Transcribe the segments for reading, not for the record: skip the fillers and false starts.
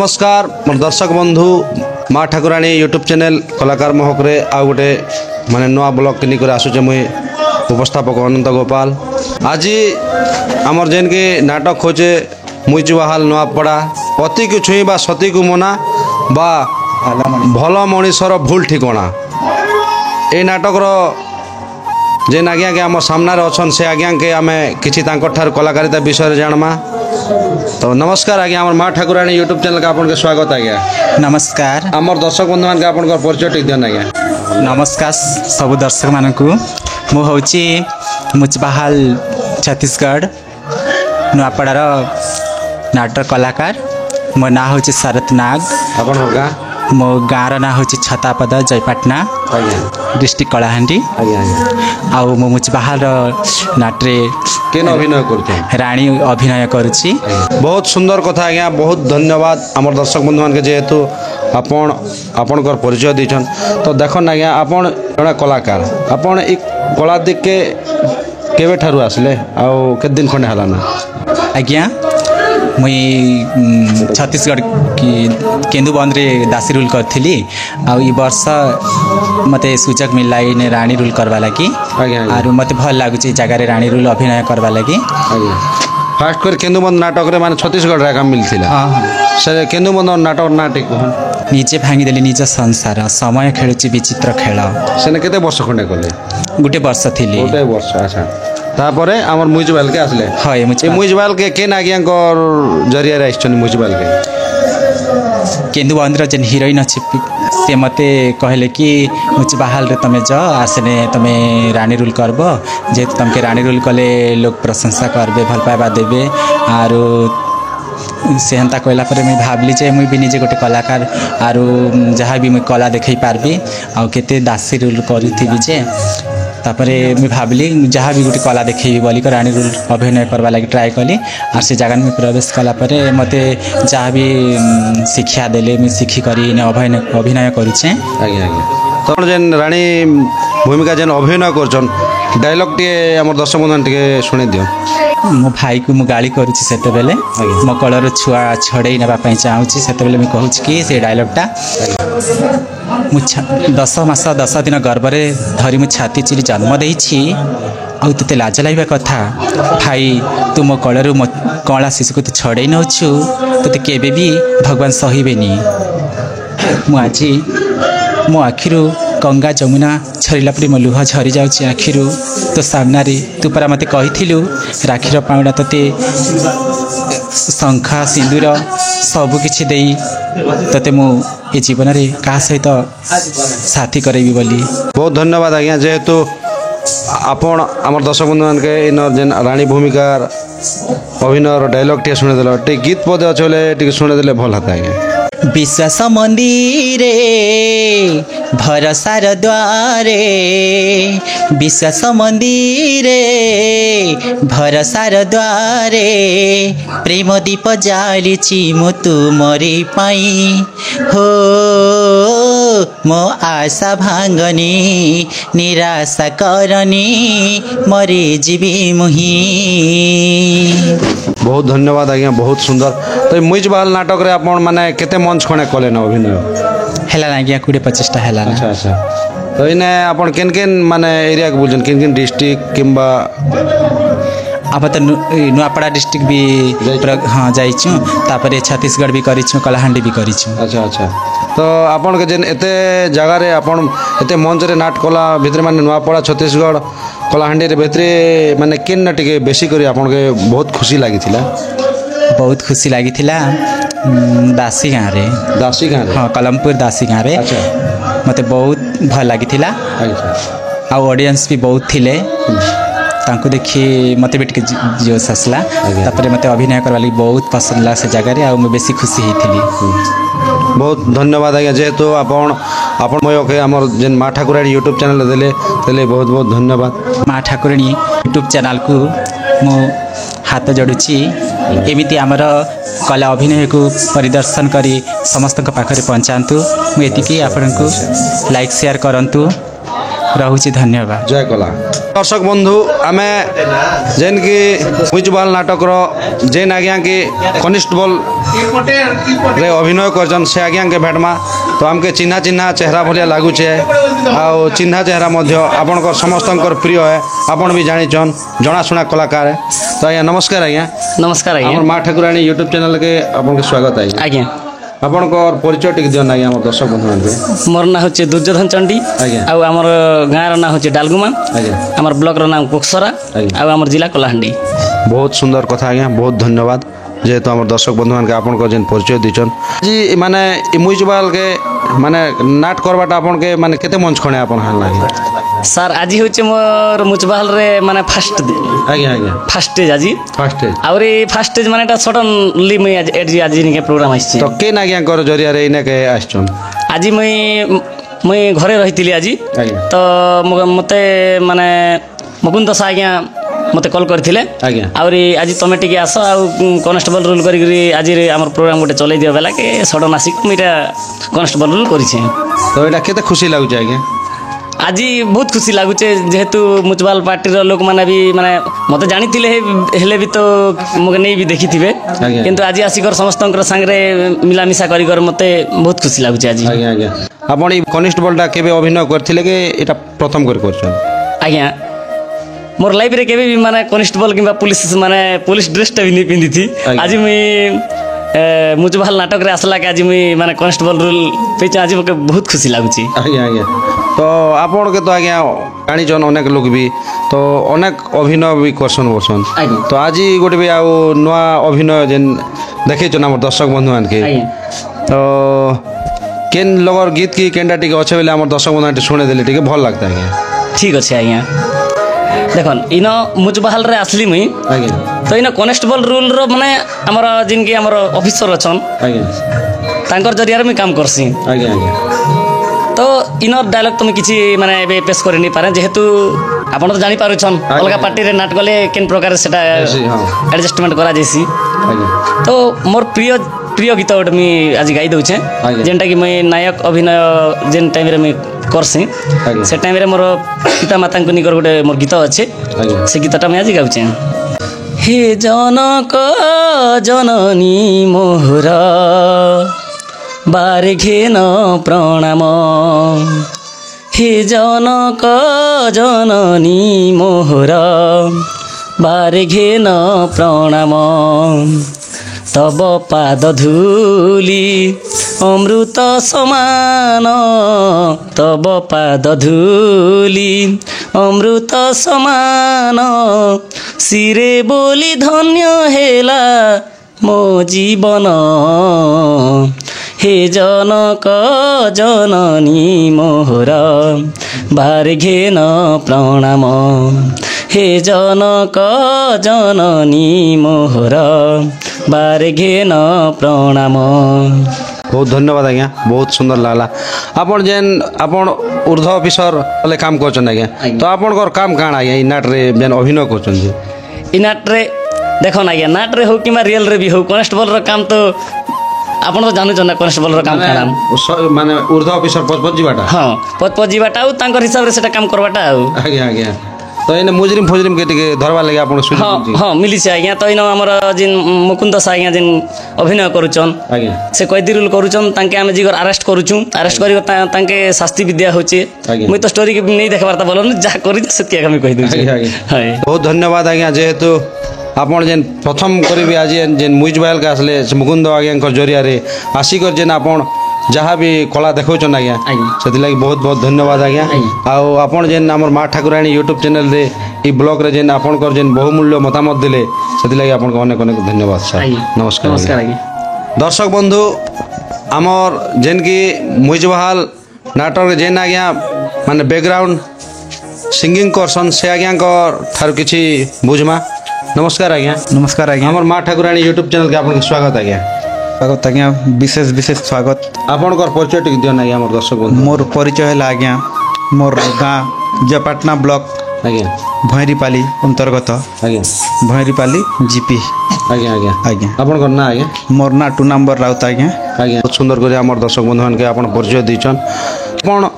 नमस्कार मोर दर्शक बंधु माँ ठाकुराणी यूट्यूब चैनल कलाकार महकरे आउ गोटे माने नवा ब्लॉग किनी कर आसुचे मुई उपस्थापक अनंत गोपाल। आज आमर जेन के नाटक खोजे मुई बाहाल नुआपड़ा पति को छुईबा सती को मना बा भल मनीषर भूल ठिकणा ए नाटक जेन आज्ञा के आम सामने अच्छन से आज्ञा के आम किसी कलाकारिता विषय जानमा। तो नमस्कार आज्ञा आम माँ ठाकुराणी यूट्यूब चैनल का आपन के स्वागत आज्ञा। नमस्कार आमर दर्शक बंधु मान के आपन परिचय टिक दियन आज्ञा। नमस्कार सब दर्शक मानक मु होची मुचबाहाल छत्तीसगढ़ नुआपड़ार नाटक कलाकार। मो ना होची शरत नाग। आपन होगा मो गाँव ना होची छतापद जयपाटना डिस्ट्रिक्ट कलाहांडी। आउ मो मुचबाहाल नाट्रे केन अभिनय करते रानी अभिनय करुची। बहुत सुंदर कथा आज्ञा। बहुत धन्यवाद आमर दर्शक बंधु मान के जेहेतु आपन परिचय दीछन। तो देखन आज्ञा आपन जड़े कलाकार आपन एक कला दिख के केवे ठारू आसले आउ के दिन खंडे हलाना आज्ञा। मुई छत्तीसगढ़ की केन्दुबंद रे दासी रोल करथिली। आ ई वर्ष मते सूचक मिलला इन रानी रोल करवा लगी। आर मते भल लागुची जगह रे रानी रोल अभिनय करवा लगी। फास्ट कर केन्दुबंद नाटक रे माने छत्तीसगढ़ रे काम मिलथिला। हां से केन्दुबंद नाटक नाटक नीचे भांगी देली निज संसार समय खेलुची विचित्र खेल। सेने केते वर्ष खंडे कले गुटे वर्ष थिली। गुटे वर्ष अच्छा। तापरे हमर म्यूजिकल के आसले। हाय म्यूजिकल के केन आज्ञा जरिया रे आइछन म्यूजिकल के केन्दुबंद रे जन हीरोइन अछि से मते कहले कि मुचबाहाल रे तमे जा आसने तमे रानी रोल करबो जे तमके रानी रोल कले लोग प्रशंसा करबे भल पाइबा देबे। आरो से हंता कहला पर मैं भाबली जे मुई भी निजे गोटे कलाकार आरो जहाँ भी मुई कला देखई पारबी आ केते दासी रोल करिथिबी जे तापरे मैं भाबली जहाँ भी गोटे कला देखी बोली रानी रोल अभिनय करवा लगी ट्राए कली। आर से जगह में प्रवेश कला परे मते जहाँ भी शिक्षा देले मैं शिखी करी अभिनय करुचे। आज्ञा आज्ञा। तो जेन रानी भूमिका जेन अभिनय करछन डायलॉग टे हमर दर्शक बंधु टे सुने दियो। मो भाई को मु गाली करुची सेते बेले मो कलर छुआ छड़े नबा पई चाहूची सेते बेले मैं कहूच कि से डायलॉगटा मु 10 मास 10 दिन गर्भरे धरी मु छाती चिरी जन्म देइछि आउ तते लाज लाइबा कथा भाई तू मो कलर कला शिशु को तू छड़े नउछु तते केबे भी भगवान सहिबेनी। मु आजी मो आखिरु गंगा जमुना छरिला परी मो लुह झरी जाउछि आखिरु तो सामना रे तू परा मते कहिथिलु राखीर पाउडा तते शंखा सिंदूर सब किछि देई तते मु ए जीवन रे का सहित साथी करेबी बोली। बहुत धन्यवाद आज्ञा। जेहेतु आपण आमर दर्शक बंधु मान के इन जेन रानी भूमिका अभिनय डायलॉग टे सुने देलो टे गीत पद अछले टे सुने देले भल हता आज्ञा। विश्वास मंदिरे भरसार द्वारे विश्वास मंदिरे भरसार द्वारे प्रेम दीप जालिछि मु तुमरी पाई हो मो आशा भांगनी निराशा करनी मरी जीवी मुही। बहुत धन्यवाद आज्ञा। बहुत सुंदर। तो मुइजबाल नाटक रे आपण माने केते मंच खणे कले न अभिनय हेला आज्ञा 20-25 टा हेला। अच्छा अच्छा। तो इने आपण केन केन माने एरिया के बुझन केन केन डिस्ट्रिक्ट किंबा अब तो नुआपड़ा डिस्ट्रिक्ट भी हाँ जाइछु तापरे छत्तीसगढ़ भी करिछु कलाहांडी भी करिछु। अच्छा अच्छा। तो आपण के जेन एते जगह रे आपण एते मंच रे नाट कला भितर माने नुआपड़ा छत्तीसगढ़ कलाहांडी रे भितर माने केन ना टिके बेसी करी आपण के बहुत खुशी लागिथिला। बहुत खुशी लागिथिला दासी गाँव रे। दासी गाँव रे? हाँ कलमपुर दासी गाँव रे। अच्छा। मते बहुत भल लागिथिला। आ ऑडियंस भी बहुत थिले तांको देखी मते भी जोश आसला तापरे मते अभिनय करवा लगी बहुत पसंद ला से जगह रे आ मैं बेसी खुशी हेथिली। बहुत धन्यवाद आज्ञा। जेहेतु आपण मयो के हमर जेन माँ ठाकुराणी यूट्यूब चैनल देले बहुत बहुत धन्यवाद। माँ ठाकुराणी यूट्यूब चैनल को मो हाथ जोड़ुची एमिति आमर कला अभिनय को परिदर्शन करी समस्त पाखरे पहुँचातु। मुझे आपन को लाइक शेयर करंतु ରହୁଛି ଧନ୍ୟବାଦ। जय कला दर्शक बंधु आमे जेन की म्यूजिकल नाटक जेन आज्ञा के कनिस्टेबल रे अभिनय करजन से आज्ञा के भेटमा तो आमके चिन्हा चिन्हा चेहरा भलिया लागुचे आ चिन्हा चेहरा मध्य आपणकर समस्तंकर प्रिय है आपण भी जानिछन जनाशुना कलाकार है तो आज्ञा नमस्कार आज्ञा नमस्कार आज्ञा हमर माँ ठाकुराणी यूट्यूब चैनल के आपन के स्वागत है आज्ञा आपणकर परिचय टिक दियन आज्ञा हमर दर्शक बंधु मानके मोर ना होचे दुर्योधन चंडी आज्ञा आ हमर गाँव ना होचे डालगुमा आज्ञा हमर ब्लॉक रो नाम कुक्सरा आज्ञा। आ हमर जिला कलाहांडी। बहुत सुंदर कथा आज्ञा बहुत धन्यवाद जेहेतु आम दर्शक बंधु मान आपन जेन परिचय दीचन जी माने म्यूजिकल के माने नाट करवाटा आपन के माने केते मंच खणे आपन हाल लागे सर आज होचे मोर मुचबाल रे माने फर्स्ट आज्ञा आज्ञा स्टेज आज फर्स्ट और फर्स्ट स्टेज माने सडनली मैं आज के प्रोग्राम आछि तो केन आज्ञा कर जरिया रे इने के आछन आज मैं घरे रहितिली आज आज्ञा तो मते माने मुकुंद सा आज्ञा मते कॉल करथिले आज्ञा और आज तुम टिके आस आ कनेस्टेबल रूल करी आज आम प्रोग्राम गोटे चलै दियो बेला के सडन आसिक मुझा कनेस्टेबल रूल करिछे तो एटा केते खुशी लागु आज्ञा आज बहुत खुशी लगुचे जेहेतु मुचबाल पार्टी लोक मैंने भी माने मत जानी हेले भी तो मुझे नहीं भी देखी थे आज्ञा। किंतु आज आसिक समस्त सांगे मिलामिशा कर मत बहुत खुशी लगुचे आज आज्ञा आज्ञा आपण ई कनिस्टेबलटा केबे अभिनय करथिले के एटा प्रथम कर करछन आज्ञा मोर लाइफ रे केबे भी माने कनिस्टेबल किंबा पुलिस माने पुलिस ड्रेसटा भी नहीं पिंधि थी आज्ञा। आज मुई मुचबाल नाटक रे आसला के आज मुई माने कनिस्टेबल रोल पे आज मके बहुत खुशी लगुची आज्ञा आज्ञा तो आपण के तो आज्ञा जानिछन अनेक लोग भी तो अनेक अभिनय भी करसन बसन आज्ञा। तो आज गोटे भी आउ नुआ अभिनय जेन देखैछन हमर दर्शक बंधु मान के आज्ञा तो केन लगर गीत की केनटा टिके अच्छे बेले हमर दर्शक बंधु टे सुने देले टिके भल लगता है आज्ञा ठीक अच्छे आज्ञा देखन इन मुचबाल रे आसली मुई आज्ञा तो इन कनेस्टेबल रूल रो माने हमर जिनके हमर ऑफिसर अछन आज्ञा तांकर जरिया रे मैं काम करसी आज्ञा आज्ञा तो इन डायलॉग तुम किछि माने एबे पेश करि नहीं पारे जेहेतु आपण तो जानि पारुछन अलगा पार्टी रे नाट गले केन प्रकार सेटा हां एडजस्टमेंट करा जैसी आज्ञा तो मोर प्रिय प्रिय गीत गोटे मुई आज गाई दउछे आज्ञा। जेनटा कि मैं नायक अभिनय जेन टाइम रे मैं करसी आज्ञा। से टाइम रे मोर पिता माता को निकर गोटे मोर गीत अच्छे आज्ञा से गीतटा मैं आज गाउछे हे जनक जननी मोहर बारे घेन प्रणाम हे जनक जननी मोहर बारे घेन प्रणाम तब पाद धूली अमृत समान तब पाद धूली अमृत समान सिरे बोली धन्य हेला मो जीवन हे जनक जननी मोहर बारे घेन प्रणाम हे जनक जननी मोहर बारे घेन प्रणाम। बहुत धन्यवाद आज्ञा बहुत सुंदर लागला आपण जेन आपण ऊर्ध्व ऑफिसर वाले काम करछन आज्ञा तो आपण काम काण आज्ञा ई नाट रे जेन अभिनय करछन जे इ नाट रे देखो ना नाट रे हो कि रियल रे भी हो कनेस्टेबल रो काम तो आपण तो जानू ना कनेस्टेबल रो काम काण माने ऊर्ध्व ऑफिसर पचपच जीवाटा हां पचपच जीवाटा आ तांकर हिसाब रे सेटा काम करवाटा आ आज्ञा आज्ञा तो इने मुजरिम फुजरिम के टिके धरवा लगे आपण सुनि हाँ हाँ मिली से आज्ञा तो इन हमर जिन मुकुंद सा आज्ञा जिन अभिनय करूचन आज्ञा से कैदी रूल करूचन तांके आमे जिगर अरेस्ट करूचु अरेस्ट करी तांके शास्ति विद्या होचे आज्ञा। मुई तो स्टोरी के नहीं देखबार ता बोलन जा करी सत्य हम कहि दउची आज्ञा, आज्ञा। हाय बहुत धन्यवाद आज्ञा जेहेतु आपण जेन प्रथम करी आज जेन म्यूजिकल के आसले मुकुंद आज्ञा जरिया रे आसिकर जेन आपण जहाँ भी कला देखौछन आज्ञा से लगी बहुत बहुत धन्यवाद आज्ञा आउ आपण जेन हमर माँ ठाकुराणी यूट्यूब चैनल रे ई ब्लॉग रे जेन आपनकर जेन बहुमूल्य मतामत दिले से लगी आपन अनेक अनेक धन्यवाद सर नमस्कार नमस्कार आज्ञा दर्शक बंधु आमर जेन की म्यूजिकल नाटक जेन आज्ञा माने बैकग्राउंड सिंगिंग करसन से आज्ञा ठार किछि बुझमा नमस्कार आज्ञा नमस्कार आज्ञा हमर माँ ठाकुराणी यूट्यूब चैनल के आपन स्वागत आज्ञा स्वागत आज्ञा विशेष विशेष स्वागत आपनकर परिचय टिक दियन आज्ञा हमर दर्शक बंधु मोर परिचय है आज्ञा मोर गाँ जयपाटना ब्लॉक आज्ञा भैरीपाली अंतर्गत आज्ञा भैरीपाली जीपी आज्ञा आज्ञा आज्ञा आपनकर ना आज्ञा मोर ना 2 नंबर राउत आज्ञा आज्ञा बहुत सुंदर करे हमर दर्शक बंधु मान के आपन परिचय दिचन आपण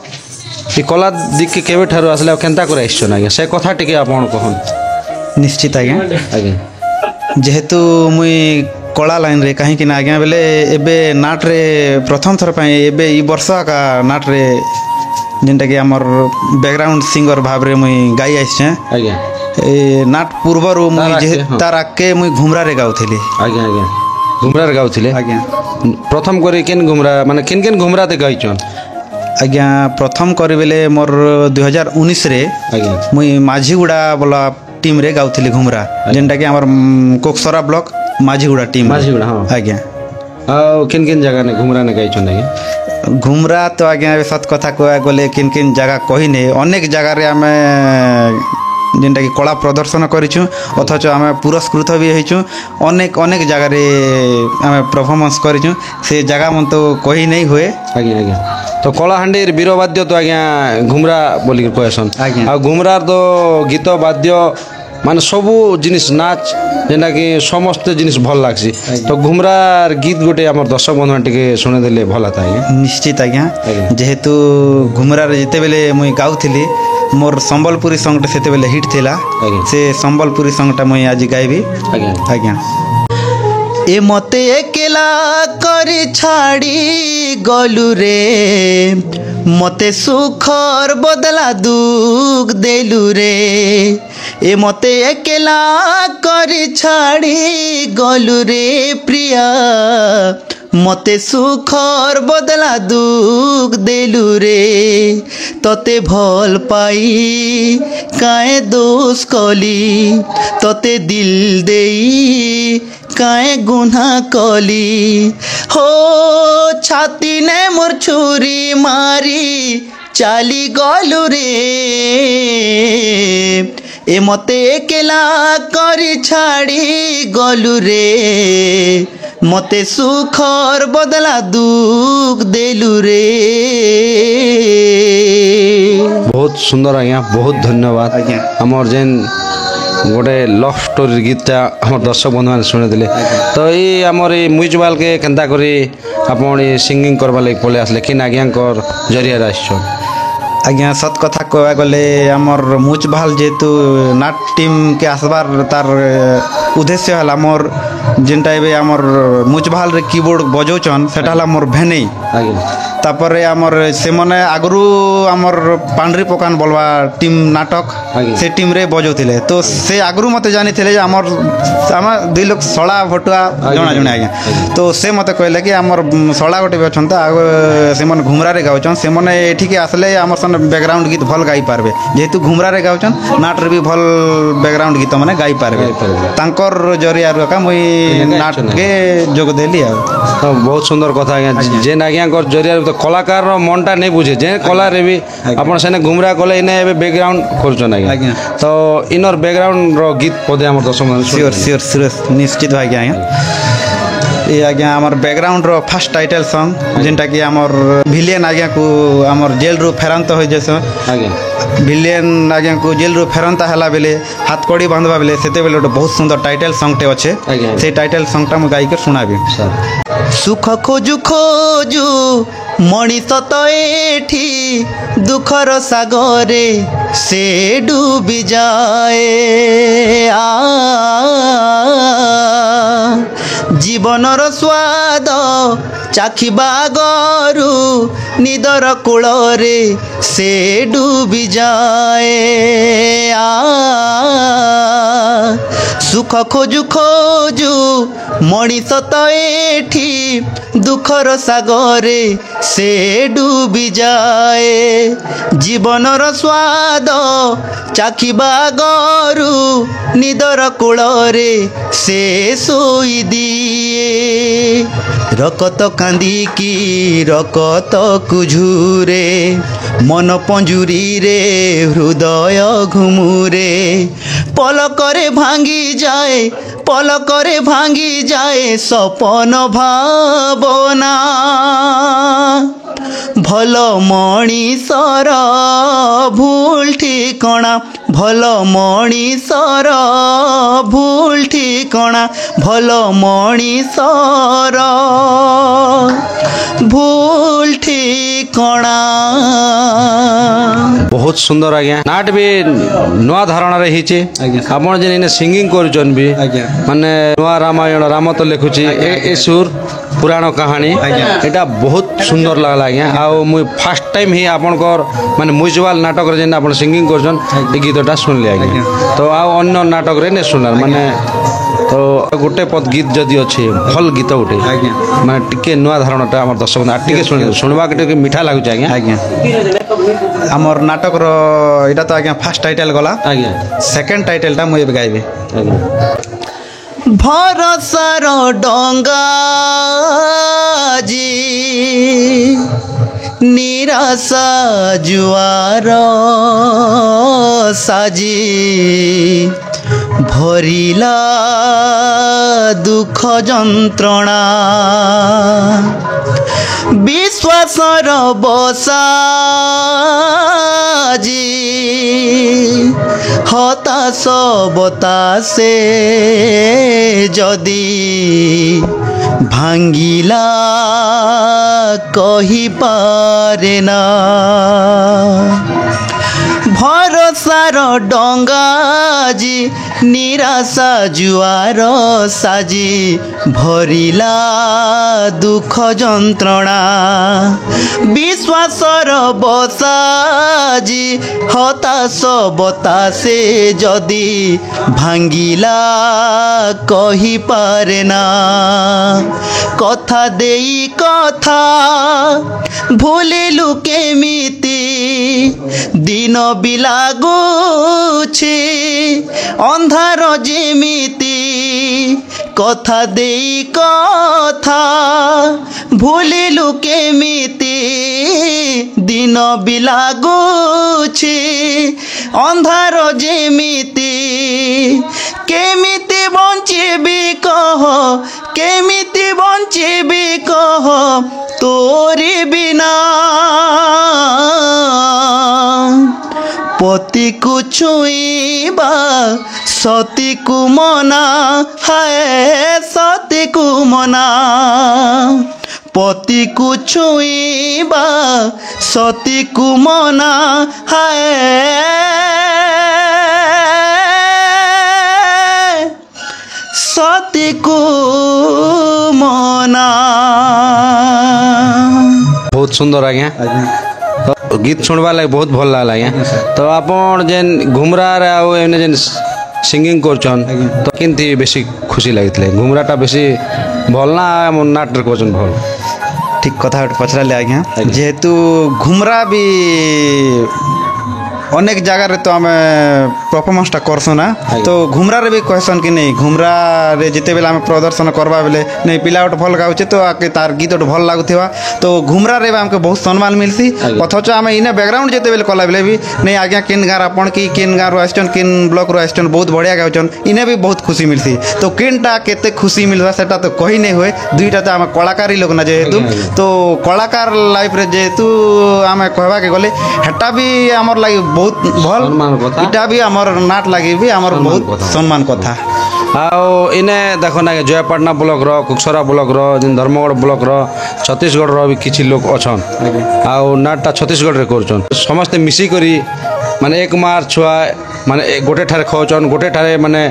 ଏ କଲା ଦିକେ କେବେଠାରୁ ଆସିଲେ ଆଉ କେନ୍ତା କରି ଆସିଛନ୍ ଆଜ୍ଞା ସେ କଥା ଟିକେ ଆପଣ କହନ୍। ନିଶ୍ଚିତ ଆଜ୍ଞା ଆଜ୍ଞା ଯେହେତୁ ମୁଇଁ କଳା ଲାଇନ୍ରେ କାହିଁକି ନା ଆଜ୍ଞା ବେଲେ ଏବେ ନାଟ୍ରେ ପ୍ରଥମ ଥର ପାଇଁ ଏବେ ଇ ବର୍ଷ ଆକା ନାଟ୍ରେ ଯେନ୍ଟାକି ଆମର ବ୍ୟାକଗ୍ରାଉଣ୍ଡ ସିଙ୍ଗର ଭାବରେ ମୁଇଁ ଗାଇ ଆସିଛେଁ। ଆଜ୍ଞା ଏ ନାଟ୍ ପୂର୍ବରୁ ମୁଇଁ ତାର ଆଗକେ, ହଁ। ତାର ଆଗକେ ମୁଇଁ ଘୁମରାରେ ଗାଉଥିଲି। ଆଜ୍ଞା ଆଜ୍ଞା ଘୁମରାରେ ଗାଉଥିଲେ ଆଜ୍ଞା ପ୍ରଥମ କରି କେନ୍ ଘୁମରା ମାନେ କେନ୍ କେନ୍ ଘୁମରାତେ ଗାଇଛନ୍। ଆଜ୍ଞା ପ୍ରଥମ କରି ବେଲେ ମୋର 2019ରେ ଆଜ୍ଞା ମୁଇଁ ମାଝିଗୁଡ଼ା ବୋଲା ଟିମ୍ରେ ଗାଉଥିଲି ଘୁମରା ଯେନ୍ଟାକି ଆମର କୋକସରା ବ୍ଲକ ମାଝିଗୁଡ଼ା ଟିମ୍ ମାଝିଗୁଡ଼ା, ହଁ। ଆଜ୍ଞା ଆଉ କେନ୍ କେନ୍ ଜାଗା ନେ ଘୁମରା ନେ ଗାଇଛନ୍ ଆଜ୍ଞା। ଘୁମରା ତ ଆଜ୍ଞା ଏବେ ସତ କଥା କହିବାକୁ ଗଲେ କିନ୍ କିନ୍ ଜାଗା କହିନେ ଅନେକ ଜାଗାରେ ଆମେ ଯେନ୍ଟାକି କଳା ପ୍ରଦର୍ଶନ କରିଛୁ ଅଥଚ ଆମେ ପୁରସ୍କୃତ ବି ହେଇଛୁ ଅନେକ ଅନେକ ଜାଗାରେ ଆମେ ପରଫର୍ମାନ୍ସ କରିଛୁ ସେ ଜାଗା ମନ ତ କହି ନେଇ ହୁଏ। ଆଜ୍ଞା ଆଜ୍ଞା ତ କଳାହାଣ୍ଡିର ବୀରବାଦ୍ୟ ତ ଆଜ୍ଞା ଘୁମରା ବୋଲିକି କହେସନ୍। ଆଜ୍ଞା। ଆଉ ଘୁମରାର ତ ଗୀତ ବାଦ୍ୟ ମାନେ ସବୁ ଜିନିଷ ନାଚ ଯେନ୍ଟାକି ସମସ୍ତେ ଜିନିଷ ଭଲ ଲାଗ୍ସି ତ ଘୁମରାର ଗୀତ ଗୋଟେ ଆମର ଦର୍ଶକ ବନ୍ଧୁ ଟିକେ ଶୁଣିଦେଲେ ଭଲ ହେତା ଆଜ୍ଞା। ନିଶ୍ଚିତ ଆଜ୍ଞା ଆଜ୍ଞା। ଯେହେତୁ ଘୁମରାରେ ଯେତେବେଳେ ମୁଇଁ ଗାଉଥିଲି ମୋର ସମ୍ବଲପୁରୀ ସଙ୍ଗଟା ସେତେବେଳେ ହିଟ୍ ଥିଲା ଆଜ୍ଞା। ସେ ସମ୍ବଲପୁରୀ ସଙ୍ଗଟା ମୁଇଁ ଆଜି ଗାଇବି। ଆଜ୍ଞା ଆଜ୍ଞା ଏ ମତେ ଏକେଲା କରି ଛାଡ଼ି ଗଲୁ ରେ ମତେ ସୁଖର ବଦଲା ଦୁଃଖ ଦେଲୁ ରେ ଏ ମତେ ଏକେଲା କରି ଛାଡ଼ି ଗଲୁ ରେ ପ୍ରିୟା ମତେ ସୁଖର ବଦଲା ଦୁଃଖ ଦେଲୁ ରେ ତତେ ଭଲ ପାଇ କାଏ ଦୋଷ କଲି ତତେ ଦିଲ ଦେଇ କାଏ ଗୁନା କଲି हो छाती ने मोर छुरी मारी चाली गलु रे ए मते एकेला करी छाड़ी गलु रे मते सुखर बदला दुख देलु रे। बहुत सुंदर आज्ञा बहुत धन्यवाद आज्ञा। आमर जेन गोटे लव स्टोरी गीतटा आम दर्शक बंधु मैंने शुणुले तो ये आमर म्यूजिक के केन्ता करी आपन सिंगिंग करवा लगे पलि आसले कि आज्ञा जरिया आस आज्ञा सत कथा कहवा गले आमर मुच भाल जेहेतु नाट टीम के आसबार तार उद्देश्य है मोर जेनटा एबे आमर मुच भाल रे कीबोर्ड बजाउछन सेटा हला मोर भेनेई आज्ञा तापर आमर से मने आगरू आमर पांडरी पकान बोलवा टीम नाटक आज्ञा। से टीम रे बजाउथिले तो से आगरू मते जानी थिले जे आमर आम दुई लोग सड़ा भटुआ जणा जणे आज्ञा तो से मते कहले कि आमर सड़ा गोटे भी अछन त आग से मन घुमरा रे गाउछन से मने एठी के आसले आमर सन बैकग्राउंड गीत भल गाई पारबे जेहेतु घुमरा रे गाउछन नाट रे भी भल बैकग्राउंड गीत माने गाई पारबे तांकर जरिया का मुई नाट के जोग देली आ तो बहुत सुंदर कथा आज्ञा जेन आज्ञा जरिया तो कलाकार मनटा नहीं बुझे जे कला रे भी आपन सेने घुमरा कले इने एबे बैकग्राउंड करछन आज्ञा आज्ञा। तो इनर बैकग्राउंड रो गीत पदे हमर दर्शक सियोर सियोर सियोर निश्चित भाई आज्ञा ये आज्ञा आमर background row first title song जेनटा कि आमर विलेन आज्ञा को आमर जेल रू फेरंत हो जैसे आज्ञा विलेन आज्ञा को जेल रू फेरंता हला बेले हाथ कड़ी बांधवा बेले सेते बेले गोटे बहुत सुंदर टाइटल सॉन्ग टे अच्छे आज्ञा। से टाइटल सॉन्ग टा मु गाई के सुनाबी सुख खोजु खोजु मणिष तो एठी दुखर सागरे से डूबी जाए जीवनर स्वाद चाखिबा गरु निदर कूଳରେ से डूबी जाए सुख खोजु खोजु मणिष तो एठी दुखर सागरे से डूबी जाए जीवनर स्वाद चाखिबा गरु निदर कूଳରେ से सोई दिए रकत कांदिकी रकत कुझुरे मन पंजुरी रे हृदय घुमुरे पलकरे भांगी जाए सपन भावना भल मणिषर भूल ठिकणा भल मणिषर भूल ठिकणा भल मणिषर भूल ठिकणा कणा बहुत सुंदर आज्ञा नाट भी नुआ धारणा रे हिचे आपण जे इने सिंगिंग करजन भी माने नुआ रामायण राम तो लिखुची ए सुर पुराण कहानी एटा बहुत सुंदर लागला आज्ञा आ मुई फर्स्ट टाइम ही आपनकर माने म्यूजिकल नाटक रे जेन आपण सिंगिंग करजन ए गीतटा सुनले आज्ञा तो आ अन्य नाटक रे ने सुनल माने तो गोटे पद गीत जदि अच्छे भल गीत गोटे माने टिके नुआ धारणाटा हमर दर्शक टिके सुनबा के मीठा लागुचे आज्ञा आज्ञा आमर नाटक रो एटा तो आज्ञा फर्स्ट टाइटल गला आज्ञा सेकंड टाइटल टा मुई गाइबे भरसार डंगा जी निराशा जुआर साजी भरिला दुख जंत्रणा विश्वासर बसा जी हताश बतासे जदि भांगिला कही पारे ना भरसार डंगा जी निराशा जुआर साजी भरिला दुख जंत्रणा विश्वासर बसा जी हताश बतासे जदि भांगिला कही पारे ना कथा देई कथा भूलिलु केमिति दिन भी लागुछि अंधार जेमिति कथा देई कथा भूलिलु केमिति दिन भी लागुछि अंधार जेमिति केमिति बंचिबी कह केमिति बंचिबी कह तोरी बिना पति को छुईबा सती को मना है सती को मना पति को छुईबा सती को मना है सती को मना। बहुत सुंदर आज्ञा तो गीत सुनवा लगे बहुत भल लागला आज्ञा तो आपण जेन घुमरा रे आउ एने जेन सिंगिंग करछन तो किंती बेसी खुशी लागितले घुमराटा बेसी भल ना नाट करछन भल ठीक कथा पचराले आज्ञा जेहेतु घुमरा भी अनेक जगह रे तो आम परफॉर्मेंसटा करसु ना तो घुमरा रे भी कहसन कि नहीं घुमरा रे जिते बेले आम प्रदर्शन करबा बेले नहीं पिला गोटे भल गाउचे तो आके तार गीत गोटे भल लागुथिबा तो घुमरा रे आमके बहुत सम्मान मिलसी अथच आम इने बैकग्राउंड जिते बेले कला बेले भी नहीं आज्ञा किन गार आपण की किन गार आइस्टन किन ब्लॉक रो आइस्टन बहुत बढ़िया गाउचन इने भी बहुत खुशी मिलसी तो किनटा केते खुशी मिलबा सेटा तो कहि नहीं होय दुईटा तो आम कलाकारी लोक ना जेहेतु तो कलाकार लाइफ रे जेहेतु आम कहबा के गले हेटा भी हमर लागि बहुत भल इटा भी हमर नाट लागि भी हमर बहुत सम्मान कथा आओ इने देखो ना जयपाटना ब्लॉक रो कुक्सरा ब्लॉक रो जिन धर्मगढ़ ब्लॉक रो छत्तीसगढ़ रो भी किछि लोग अछन आओ नाटटा छत्तीसगढ़ रे करछन समस्त मिसी करी माने एक मार छुआ माने गोटे ठारे खाउछन गोटे ठारे माने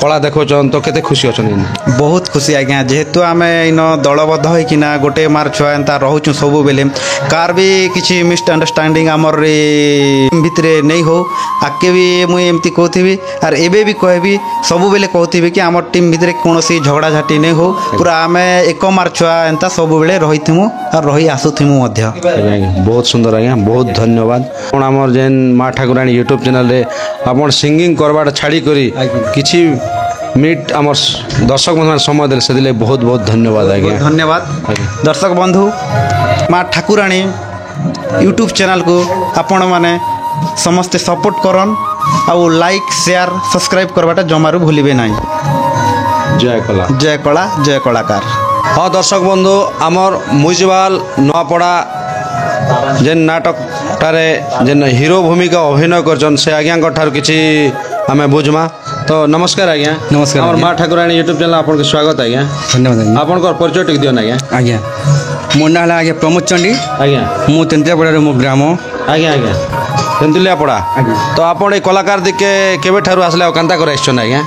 कला देखोचन तो केते खुशी अछन बहुत खुशी आज्ञा जेहेतु आम इन दलबद्ध होइकिना गोटे मार छुआ एंता रहूँ सबु बेले कार भी किसी मिसअंडरस्टैंडिंग आमर भितरे नहीं हो आगे भी मुई एमती कहथि आर एबे भी कहबी सबु बेले कहथि कि आम टीम भितरे कोनोसी झगड़ा झाटी नहीं हो पूरा आम एक मार छुआ एंता सबु बेले रहिथिमु और रही आसुथिमु मध्य बहुत सुंदर आज्ञा बहुत धन्यवाद आपण आमर जेन माँ ठाकुराणी यूट्यूब चैनल रे आपण सिंगिंग करबाटा छाड़ी करी किछि मिट आम दर्शक बंधु समय देले से दिले बहुत बहुत धन्यवाद आज्ञा धन्यवाद दर्शक बंधु माँ ठाकुराणी यूट्यूब चैनल को आपण माने समस्ते सपोर्ट करन आउ लाइक शेयर सब्सक्राइब करवाटा जमारू भूलिबे नहीं जय कला जय कला जय कलाकार। हाँ दर्शक बंधु आमर म्यूजिकल नुआपड़ा जेन नाटकटारे जेन हीरो भूमिका अभिनय करछन से आज्ञा ठार किछि आमे बुझमा तो नमस्कार आज्ञा नमस्कार आम आज्ञा। माँ ठाकुराणी यूट्यूब चैनल आपन स्वागत आज्ञा धन्यवाद आज्ञा आपन परिचय टिक दियो आज्ञा आज्ञा मो ना है आज्ञा प्रमोद चंडी आज्ञा मु तेंतियापड़ा मो ग्राम आज्ञा आज्ञा तेंतुलिया पड़ा तो आपन ए कलाकार दिके केबे ठारु आसले आ कांता करे आछन आज्ञा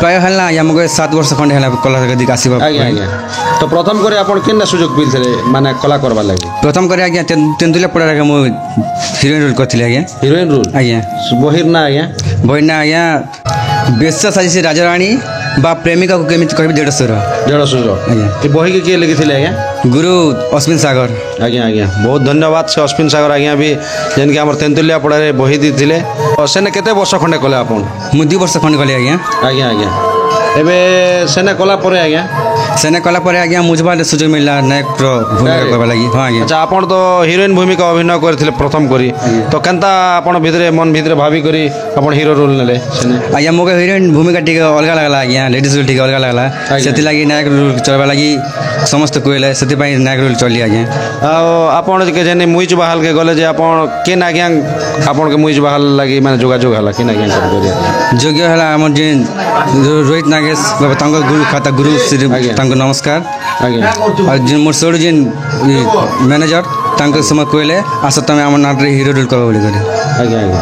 प्राय है आज्ञा मुझे 7 वर्ष खंडे है कलाकार दिक आसवा आज्ञा आज्ञा तो प्रथम करे आपन केना सुयोग पिलथले माने कला करबा लागि प्रथम करे आज्ञा तेंतुलियापड़ा मो हिरोइन रोल करथिले आज्ञा हीरोइन रोल आज्ञा बहिर ना आज्ञा बहिना आज्ञा बेश्या साजिश राजाराणी बा प्रेमिका को केमिति कहबे 150 आज्ञा ए बहि के लिखिथिले आज्ञा गुरु अश्विन सागर आज्ञा आज्ञा बहुत धन्यवाद से अश्विन सागर आज्ञा भी जेनके हमर तेंतुलिया पड़ारे बहि दिथिले सेने केते वर्ष खंडे कले आपन मु 2 वर्ष खंड कले आज्ञा आज्ञा आज्ञा एबे सेने कला परे आज्ञा सेना कला पर आज्ञा मुझबार सुযোগ मिलला नायक भूमिका करबा लागि हां आज्ञा अच्छा आपन तो हीरोइन भूमिका अभिनय करथिले प्रथम करी तो केनता आपन भितरे मन भितरे भाभी करी आपन हीरो रोल नेले सेने आज्ञा मोके हीरोइन भूमिका टिके अलगा लागला आज्ञा लेडीज रोल टिके अलगा लागला सेति लागि नायक रोल चलबा लागि समस्त कोइले सेति पई नायक रोल चली आज्ञा आ आपन के जेने मुइज बहाल के गले जे आपन केन आज्ञा आपन के मुइज बहाल लागि माने जोगाजोग हला केन आज्ञा कर करिया जोग्य हला हमर जे रोहित नागेश बाबा तंग गुरु खाता गुरु श्री तंग नमस्कार आज्ञा और जे मोर सोड जे मैनेजर तंग समय कोइले आस तमे हमर नाट हीरो रोल करबा बोली करे आज्ञा आज्ञा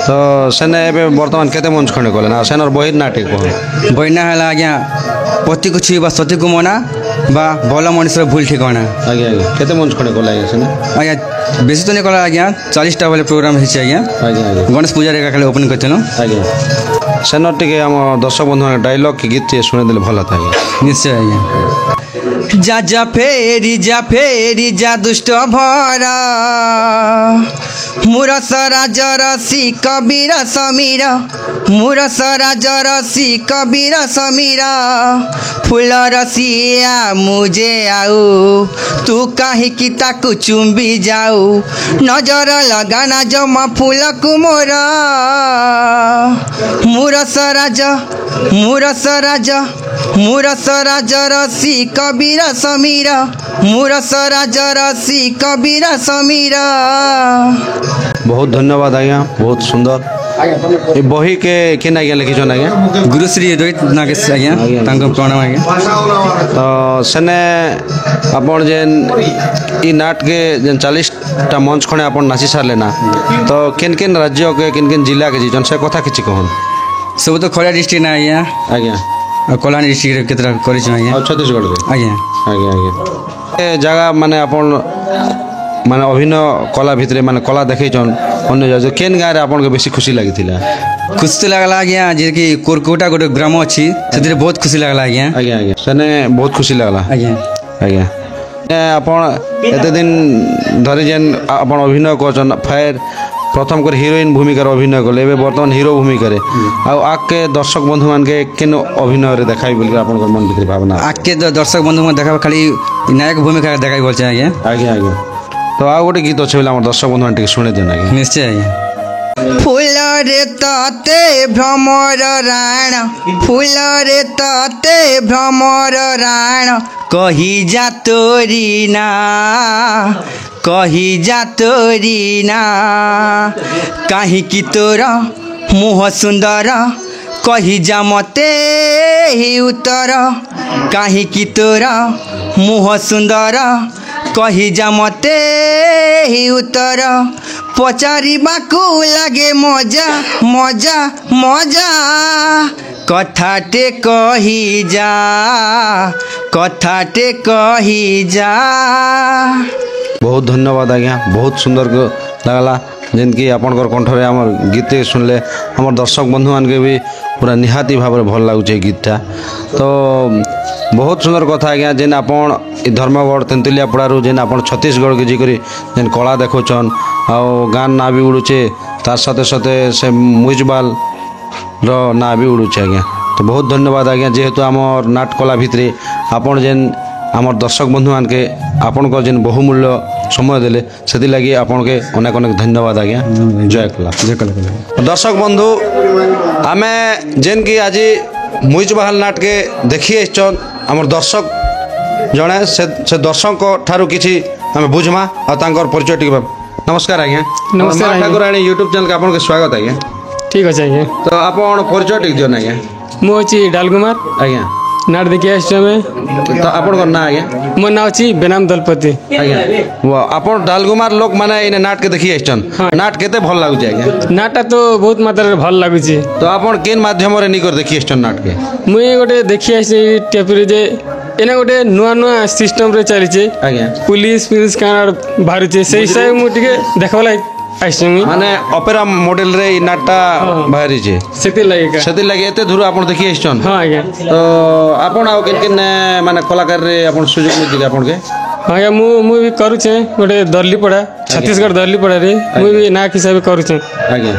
तो सेने एबे वर्तमान केते मंच खंडे कले ना सेनर बहिर नाटक को बइना हला आज्ञा पति को छुबा सती को मना बा भल मनुष्य भूल ठिकाना आज्ञा आज्ञा केते मंच खंडे कले आज्ञा सेने आज्ञा बेसी तो नहीं कला आज्ञा 40 टा वाले प्रोग्राम हिचे आज्ञा आज्ञा आज्ञा गणेश पूजा रे खाली ओपन करथिलो आज्ञा सेनर टिके हम दर्शक बंधु डायलॉग के गीत सुने देले भल था आज्ञा निश्चय आज्ञा जा फेरी जा दुष्ट भरा मुरस राजरसी कबीर समीर मुरस राजरसी कबीर समीर फूल रसिया मुझे आऊ तू कहीं की ताकू चुंबी जाऊ नजर लगाना जमा फूल कुमोर मुरस राज रसी कबीर समीर मुरस रसी कबीर समीर बहुत धन्यवाद आज्ञा बहुत सुंदर ए बही के केन आज्ञा लिखिछन आज्ञा गुरुश्री रोहित नागेश आज्ञा तांको प्रणाम आज्ञा तो सेने आपन जेन ई नाट के जेन 40 टा मंच खणे आपन नाची सारले ना तो केन केन राज्य के केन केन जिला के जीजन से कथा किछि कहन सब तो खड़ा डिस्ट्रिक्ट ना आज्ञा आज्ञा और कल्याण डिस्ट्रिक्ट केतरा करिछ आज्ञा और छत्तीसगढ़ के आज्ञा आज्ञा आज्ञा ए जगह माने आपन माने अभिनय कला भितरे माने कला देखैछन अन्य जगह केन गाय रे आपन के बेसी खुशी लागिथिला खुशी लागला आज्ञा जे कि कोरकोटा गोटे ग्राम अछि सेतिर बहुत खुशी लागला आज्ञा आज्ञा आज्ञा सेने बहुत खुशी लागला आज्ञा आज्ञा आपण एते दिन धरि जेन आपण अभिनय करछन फायर प्रथम कर हीरोइन भूमिका अभिनय कले एबे वर्तमान हीरो भूमिका रे आ आके दर्शक बंधु मान के केन अभिनय रे देखाई बोल आपण कर मन भितर भावना आके दर्शक बंधु में देखा खाली नायक भूमिका देखाई बोल आज्ञा आज्ञा आज्ञा तो आ गोटे गीत अछि हमर दर्शक बंधु मान सुने देन आज्ञा निश्चय आज्ञा फूल रे ताते भ्रमर राण फूल रे ताते भ्रमर राण कही जा तोरी ना काहे कि तोर मुह सुंदर कही जा मते ही उत्तर काहे कि तोर मुह सुंदर कही जा मते ही उत्तर पचारिबाकू लागे मजा मजा मजा कथाटे कही जा बहुत धन्यवाद आज्ञा बहुत सुंदर लगला जेनकि आपनकर कंठरे हमर गीत सुनले हमर दर्शक बंधु मान के भी पूरा निहाती भाव में भल लागुचे गीतटा तो बहुत सुंदर कथा आज्ञा जेन आपन धर्मगढ़ तेंतुलिया पड़ारू जेन आपन छत्तीसगढ़ के जिकरी जेन कला देखोचन आ गान ना भी उड़ुचे तार साथे साथे से मुइजबाल रो ना भी उड़ुचे आज्ञा तो बहुत धन्यवाद आज्ञा जेहेतु हमर नाट कला भितरे आपन जेन आमर दर्शक बंधु मान के आपण को जेन बहुमूल्य समय देले सेति लागि आपण के अनेक अनेक धन्यवाद आज्ञा जय कला दर्शक बंधु आमे जेन की आज मुइज बहाल नाट के देखि आछन हमर दर्शक जणे से दर्शक को ठारू किछि हमें बुझमा और तांकर परिचय टिक नमस्कार आज्ञा नमस्कार माँ ठाकुराणी यूट्यूब चैनल के आपण के स्वागत आज्ञा ठीक अच्छे आज्ञा तो आपण परिचय टिक दियो ना आज्ञा मु अच्छी डालकुमार आज्ञा नाट देखी आस तो आपण ना आज्ञा मो ना अच्छी बेनाम दलपति आज्ञा वो आपण डालगुमार लोक माने इने नाट के देखि आइछन नाट केते भल लागु आज्ञा नाटा तो बहुत मात्रा भल लगुच तो आपण केन माध्यम रे निकर देखि आइछन नाट के मुई गोटे देखी आसी टेपरी जे एने गोटे नुआ नुआ सिस्टम रे चलीचे आज्ञा पुलिस पुलिस काना बाहरुचे से हिसाब मु टिके देखबला आइसी मुई माने ऑपेरा मॉडल रे इ नाटटा बाहरी जे सेति लागेगा सेति लागि एते दूर आपण देखि आइछन हां आज्ञा तो आपण आउ केन केन माने कलाकार रे आपण सुযোগ मिल दिले आपण के हाँ आज्ञा मु भी करूचे गोटे दर्लीपड़ा छत्तीसगढ़ दर्लीपड़ा रे मु भी नाक हिसाब करूचे आज्ञा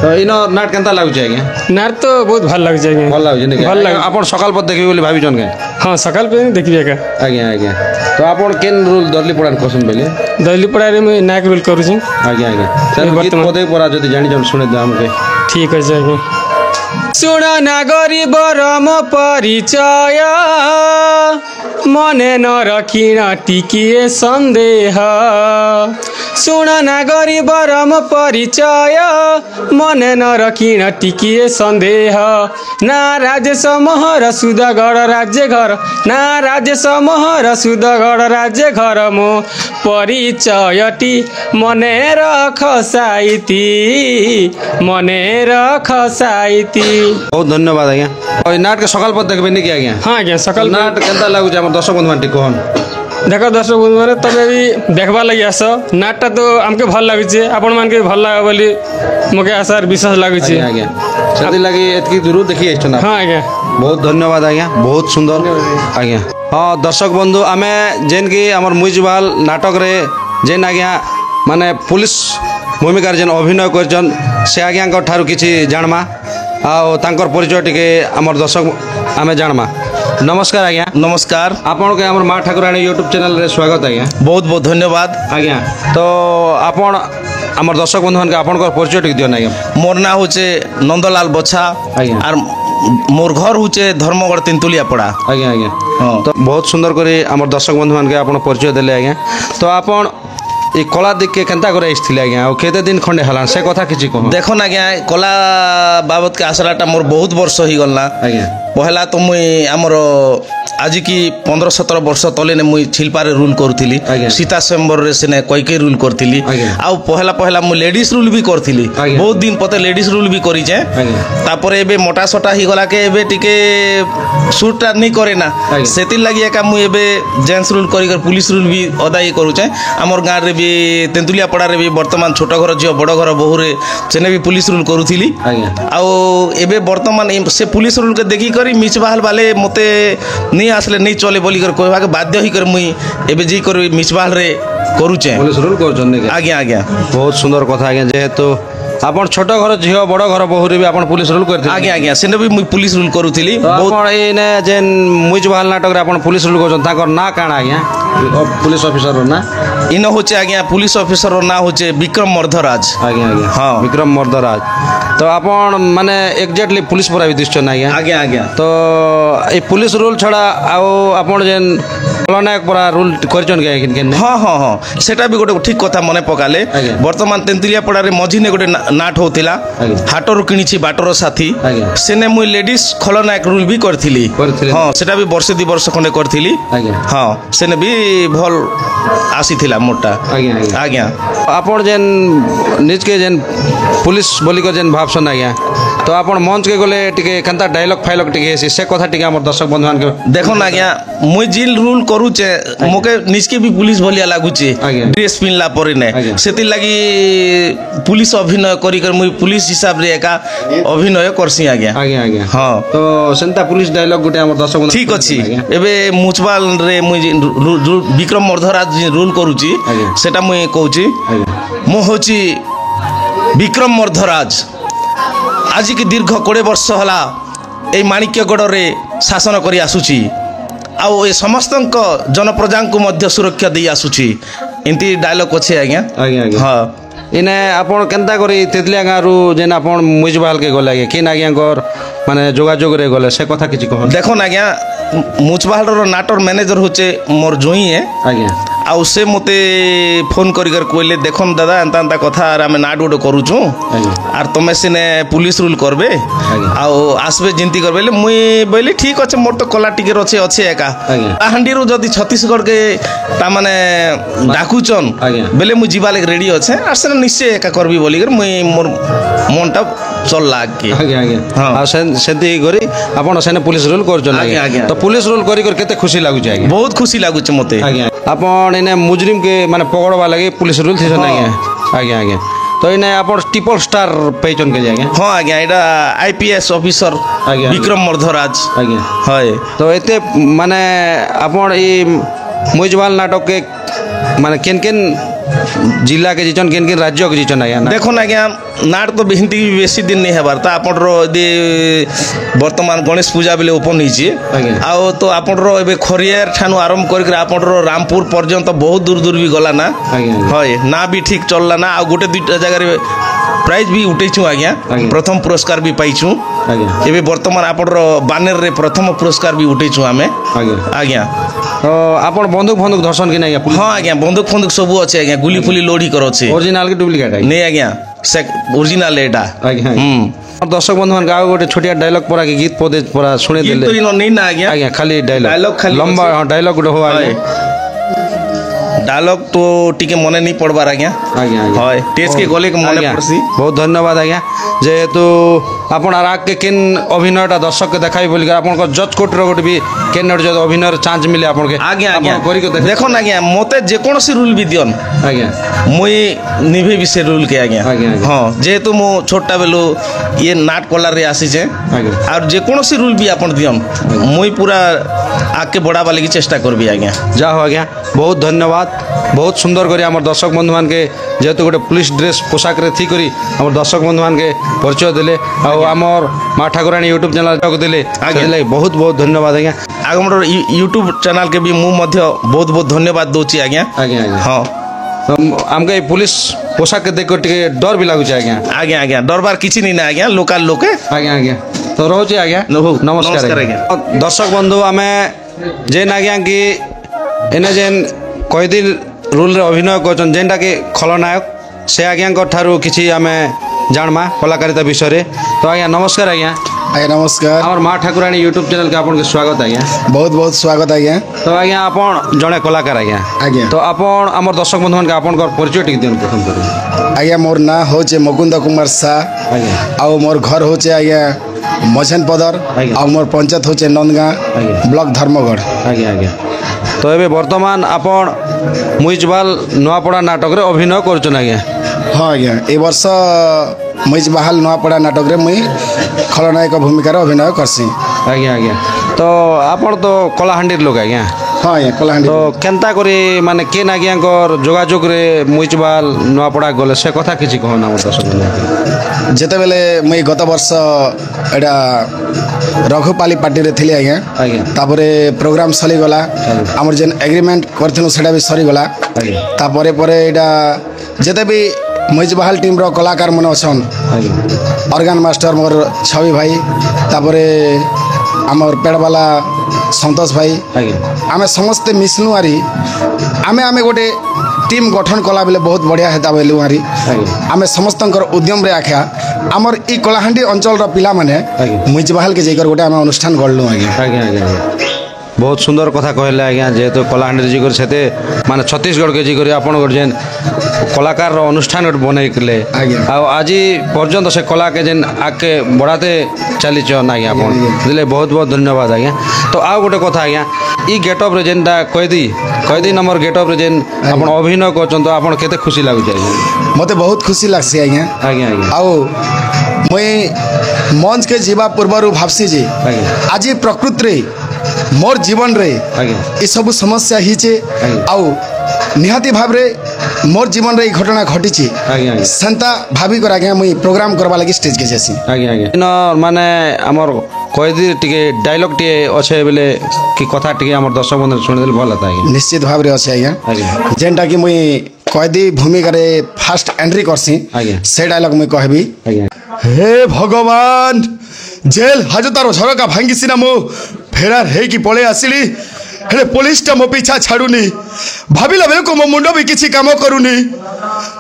तो इनो नाट केनता लागु आज्ञा नाट तो बहुत भल लगुचे आज्ञा भल लागु ने भल लागु आपण सकाल पर देखि बोली भाबी जन के हाँ सकाल पे देखिए का आज्ञा आज्ञा तो आपण केन रूल दरली पड़ान कोसन बेले दर्लीपड़ा रे मुई नाक रोल करूचे आज्ञा आज्ञा सर गीत वर्तमान- पदे परा जति जानि जन सुने द हमके ठीक है आज्ञा शुण ना गरीबर म परिचय मने न रखिण टिकिए सन्देह शुण ना गरीबर म परिचय मने न रखिण टिकिए सन्देह ना राज्य समूह र सुदगढ राज्य घर ना राज्य समूह र सुदगढ राज्य घर मो परिचयटी मने रख साइती मने रख साइती बहुत धन्यवाद आज्ञा और नाट के सकाल पर देखबे नि कि आज्ञा हाँ आज्ञा सकाल नाट केनता लागु हमर दर्शक बंधु मानटी कोहन देख दर्शक बंधु मैंने तबे भी देखवा लगी आस नाटटा तो आमके भल लगुचे आपण मानके भल लागे बोली मोके आसार विश्वास लगुचे आज्ञा सेति लागि एतकी दूर देखि आइछन हाँ आज्ञा बहुत धन्यवाद आज्ञा बहुत सुंदर आज्ञा हाँ दर्शक बंधु आमे जेन की हमर मुइजवाल नाटक रे जेन आज्ञा माने पुलिस भूमिका जेन अभिनय करछन से आज्ञा को ठारू किछि जानमा आउ तांकर परिचय टिके हमर दर्शक आमे जानमा नमस्कार आज्ञा नमस्कार आपण के हमर माँ ठाकुराणी यूट्यूब चैनल रे स्वागत आज्ञा बहुत बहुत धन्यवाद आज्ञा तो आपण हमर दर्शक बंधु के आपण परिचय टिके दियो आज्ञा मोर ना होचे नंदलाल बछा आज्ञा। और मोर घर होचे धर्मगढ़ तेंतुलिया पड़ा आज्ञा आज्ञा हाँ। तो बहुत सुंदर करे हमर दर्शक बंधु के आपण परिचय देले आज्ञा तो आपण ई कला दिख के केनता करे आइथिले आज्ञा और केते दिन खंडे हलान से कथा किछि कहो देखो ना आज्ञा कला बाबत के आसराटा मोर बहुत वर्ष ही गलना आज्ञा पहला तो मुई आमर आज की 15-17 वर्ष तले ने मुई छिलपारे रूल करूଥିଲି आज्ञा। सीता स्वयंवर रे सेने कईकई रूल करथिली आज्ञा। आउ पहला पहला मु लेडीज रूल भी करथिली आज्ञा। बहुत दिन पते लेडीज रूल भी करी जे आज्ञा। तापर एबे मोटा सोटा ही गला के एबे टिके सूटटा नहीं करे ना आज्ञा। सेति लागि एका मु एबे जेंट्स रूल करी कर पुलिस रूल भी अदाई करू छे हमर गां रे भी तेंतुलिया पड़ा रे भी वर्तमान छोट घर जियो बड़ घर बहु रे सेने भी पुलिस रूल करूଥିଲି आज्ञा आउ एबे वर्तमान से पुलिस रूल के देखी करी मिच बाहल वाले मते नहीं आसले नहीं चले बोली कर कहबा के बाध्य ही कर मुई एबे जी कर मिच बाहल रे करूचे पुलिस रूल करछन ने आज्ञा आज्ञा बहुत सुंदर कथा आज्ञा जेहेतु आपण छोट घर झियो बड़ घर बहु रे भी आपण पुलिस रूल करथिले आज्ञा आज्ञा सेने भी मुई पुलिस रूल करूଥିଲି तो बहुत आपण एने जेन मुइजवाल नाटक रे आपण पुलिस रूल करछन ताकर ना काना आज्ञा पुलिस ऑफिसर ना इन होचे आज्ञा पुलिस ऑफिसर रो ना होचे विक्रम मर्धराज आज्ञा आज्ञा हाँ। विक्रम मर्दराज तो आपण माने एग्जैक्टली पुलिस पर दिसछन आज्ञा आज्ञा आज्ञा तो ए पुलिस रूल छड़ा आओ आपण जेन खलनायक परा रूल करछन के किन हाँ हाँ हाँ सेटा भी गोटे ठीक कथा मने पकाले आज्ञा। वर्तमान तेंतुलिया पड़ा रे मझी ने गोटे नाट होतिला आज्ञा। हाटरू किनिछि बाटर साथी आज्ञा। सेने मुई लेडीज खलनायक रूल भी करथिली करथिले। हाँ सेटा भी वर्षे 2 वर्ष खंडे करथिली आज्ञा। हाँ सेने भी भल आसीथिला मोटा आज्ञा आज्ञा आज्ञा आपण जेन निज के जेन पुलिस बोली को जेन भावसन आज्ञा तो आपण मंच के गले टिके कंता डायलॉग फाइलॉग टिके हेसी से कथा टिके हमर दर्शक बंधुआन के देखो ना आज्ञा मुई जिल रूल करूचे मोके निजके भी पुलिस भलिया लागुचे आज्ञा। ड्रेस पिनला परे ने आज्ञा। सेति लागि पुलिस अभिनय करी कर मुई पुलिस हिसाब रे एका अभिनय करसी आज्ञा आज्ञा आज्ञा हाँ तो सेंता पुलिस डायलॉग गुटे हमर दर्शक बंधु ठीक अछि एबे मुचबाल रे मुई जे विक्रम मर्धराज जे रूल करूची आज्ञा। सेटा मुई कहूची आज्ञा मु होची विक्रम मर्धराज आज की दीर्घ 20 वर्ष हला ए माणिक्यगढ़ रे शासन करी आसुची आउ ए समस्तंक जनप्रजाଙ୍କୁ ମଧ୍ୟ सुरक्षा देई आसुची एंती डायलॉग अछि आज्ञा आज्ञा आज्ञा हां इने आपण केनता करी तेतलिया गाँव जेन आपण मुइजबाल के गले आज्ञा किन आज्ञा कर माने जोगाजोग रे गले से कथा किछि कह देखो ना आज्ञा मुचबाल रो नाटर मैनेजर होचे मोर जोई है आज्ञा आउ से मते फोन करी कहले देखन दादा एंता एंता कथा आर आमे नाट गोटे करूछु आर तमे सिने पुलिस रूल करबे आउ आसबे जिंती करबे मुई बोली ठीक अच्छे मोर तो कला टिके अच्छे अच्छे एका हांडी रु जदि छत्तीसगढ़ के ता माने डाकुचन बेले मु जीवा लाग रेडी अच्छे आर से निश्चय एका करबी बोली कर मुई मोर मनटा चलला के आज्ञा आज्ञा आ सेंती करी आपण सेने पुलिस रूल करछन आज्ञा तो पुलिस रूल करी कर केते खुशी लागु छै आज्ञा बहुत खुशी लागु छै मते आज्ञा आपण इने मुजरिम के माने पकड़वा लागि पुलिस रूल थिसन आज्ञा आज्ञा आज्ञा तो इने आपण ट्रिपल स्टार पेचन के आज्ञा हां आज्ञा एटा आईपीएस ऑफिसर विक्रम मर्धराज आज्ञा हाय तो एते माने आपण ई मुजबाल नाटक के माने केन केन जिला के जीचन केन केन राज्य के जीचन आज्ञा देखो ना आज्ञा नाट तो बिहंती बेसी दिन नहीं हेबार ता आपण रो यदि वर्तमान गणेश पूजा बेले ओपन हिची आ तो आपण रो एबे खरियार ठानु आरंभ कर आपण रो रामपुर पर्यंत बहुत दूर दूर भी गला ना होय ना भी ठीक चलला ना आ गोटे दुटा जगह रे प्राइज भी उठैछु आज्ञा प्रथम पुरस्कार भी पाइछु एबे वर्तमान आपण रो बानर रे प्रथम पुरस्कार भी उठैछु हमें आज्ञा तो आपण बंदूक बंदूक धरसन कि नहीं हां आज्ञा बंदूक बंदूक सब अच्छे आज्ञा गुली फुली लोडी करो छे ओरिजिनल के डुप्लीकेट है नहीं आज्ञा ओरिजिनल एटा दर्शक बंधु मान गाँव गोटे छोटिया डायलॉग परा के गीत पदे परा सुने देले तो नहीं ना आज्ञा आज्ञा खाली डायलॉग डायलॉग खाली लंबा डायलॉग गोटे हो आज्ञा डायलॉग तो टिके मने नहीं पड़बार आज्ञा आज्ञा हाय टेस्ट के गले के मने आज्ञा पड़सी बहुत धन्यवाद आज्ञा जेहेतु आपण आराग के केन अभिनयटा दर्शक के देखाई बोली आपण को जज कोर्ट रो गोटे भी केन नट जद अभिनय चांस मिले आपण के आज्ञा आज्ञा करी के देखो ना आज्ञा मते जे कोनसी रूल भी दियन आज्ञा मुई निभे भी से रूल के आज्ञा आज्ञा, आज्ञा। हां जेहेतु मो छोटा बेलु ये नाट कलार रे आसी छे आज्ञा। और जे कोनसी रूल भी आपण दियन मुई पूरा आके बढ़ावा लागि चेष्टा करबी आज्ञा जा हो आज्ञा बहुत धन्यवाद बहुत सुंदर करी हमर दर्शक बंधु मान के जेहेतु गोटे पुलिस ड्रेस पोशाक रे थी करी हमर दर्शक बंधु मान के परिचय देले आ हमर माँ ठाकुरानी यूट्यूब चैनल को देले आगे बहुत बहुत धन्यवाद आज्ञा आगे हमर यूट्यूब चैनल के भी मु मध्य बहुत बहुत धन्यवाद दोची आज्ञा आज्ञा आज्ञा हां हमके पुलिस पोशाक के देख टिके डर भी लागु छै आज्ञा आज्ञा आज्ञा डरबार किछि नहीं ना आज्ञा लोकल लोके आज्ञा आज्ञा तो रोचे आज्ञा नमस्कार आज्ञा दर्शक बंधु आमे जेन आज्ञा कि एने जेन कैदी रोल रे अभिनय करछन जेनटा कि खलनायक से आज्ञा ठारू किछि आमे जानमा कलाकारिता विषय रे तो आज्ञा नमस्कार आज्ञा आज्ञा नमस्कार हमर माँ ठाकुरानी यूट्यूब चैनल के आपन के स्वागत आज्ञा बहुत बहुत स्वागत आज्ञा तो आज्ञा आपन जड़े कलाकार आज्ञा आज्ञा तो आपन हमर दर्शक बंधु मान के आपन कर परिचय टिक दिन प्रथम करी आज्ञा मोर ना होचे मुकुंद कुमार शाह आज्ञा आउ मोर घर होचे आज्ञा मछन पदर आज्ञा। आउ मोर पंचायत होचे नंदगां आज्ञा। ब्लॉक धर्मगढ़ आज्ञा आज्ञा तो एबे वर्तमान आपन मुइजबाल नुआपड़ा नाटक रे अभिनय करछन आज्ञा हाँ आज्ञा ए वर्ष मुझ बाहाल नुआपड़ा नाटक रे मुई खलनायक भूमिका रे अभिनय करसी आज्ञा आज्ञा तो आपन तो कलाहांडीर लोक आज्ञा हाँ आज्ञा कलाहांडी तो केनता करी माने केन आज्ञाकर जोगाजोग रे मुइजबाल नुआपड़ा गले से कथा किछि कहन हमर दर्शक बंधु जेते बेले मुई गत वर्ष एटा रघुपाली पार्टी रे थिली आज्ञा आज्ञा तापरे प्रोग्राम सली गला हमर जेन एग्रीमेंट करथिनु सेटा भी सरी गला आज्ञा तापरे परे एटा जेते भी मुझ बहाल टीम रो कलाकार मन अछन आज्ञा ऑर्गन मास्टर मोर छवि भाई तापरे आमर पेड़वाला संतोष भाई आज्ञा आमे समस्ते मिसलु आरी आमे आमे गोटे टीम गठन कला बेले बहुत बढ़िया हेता बेलु आरी आज्ञा आमे समस्तंकर उद्यम रे आख्या आमर ई कलाहांडी अंचल रो पिला माने आज्ञा। मुझ बहाल के जेकर गोटे आमे अनुष्ठान गढलु आगे आज्ञा आज्ञा आज्ञा बहुत सुंदर कथा कहले आज्ञा जेहेतु कलाहांडी जी कर सेते माने छत्तीसगढ़ के जी कर आपन कर जेन कलाकार रो अनुष्ठान बनै केले आज्ञा। आ आजी पर्यंत से कला के जेन आके बढ़ाते चली छन आज्ञा आपन दिले बहुत बहुत धन्यवाद आज्ञा तो आ गोटे कथा आज्ञा ई गेटअप रे जेनटा कैदी नंबर गेटअप रे जेन आपन अभिनय करछन तो आपन केते खुशी लागु छै आज्ञा मते बहुत खुशी लागसी आज्ञा आज्ञा आज्ञा आउ मुई मंच के जीवा पूर्वरु भाबसी जी आज्ञा आज प्रकृति रे मोर जीवन रे आज्ञा ये सब समस्या हिचे आज्ञा। आउ निहाती भाव रे मोर जीवन रे घटना घटिची आज्ञा आज्ञा संता भाभी कर आज्ञा मुई प्रोग्राम करबा लागि स्टेज के जेसी आज्ञा आज्ञा इन माने हमर कैदी टिके डायलॉग टिके अच्छे बेले कि कथा टिके हमर दर्शक बंधु सुनि देल भल होता आज्ञा निश्चित भाव रे अछि आज्ञा आज्ञा जेनटा कि मुई कैदी भूमिका रे फर्स्ट एंट्री करसी आज्ञा। से डायलॉग मुई कहबी आज्ञा हे भगवान जेल हाजतार झरका भांगी सिना मो फेरार हे कि पळे आसिली हेले पुलिसटा मो पीछा छाड़ुनी भाविला बेलको मो मुंड भी किसी काम करूनी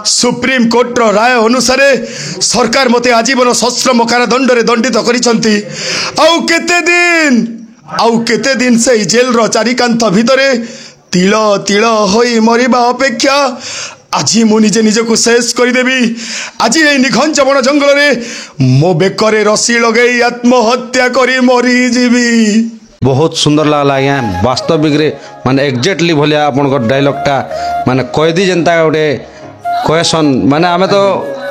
सुप्रीम कोर्टर राय अनुसार सरकार मते आजीवन सश्रम कारादंड दंडित करिसंती आउ केते दिन से जेल रो चारिकांत भितरे तिल तिल होई मरिबा अपेक्षा आज मु निजे निजको शेष करदेवी आज ये निघंच बण जंगल रे मो बेकरे रसी लगे आत्महत्या करी मरी जीवी। बहुत सुंदर लागला आज्ञा वास्तविक रे माने एक्जेक्टली भलिया आपनकर डायलॉगटा माने कैदी जनता गोटे कहसन माने आमे तो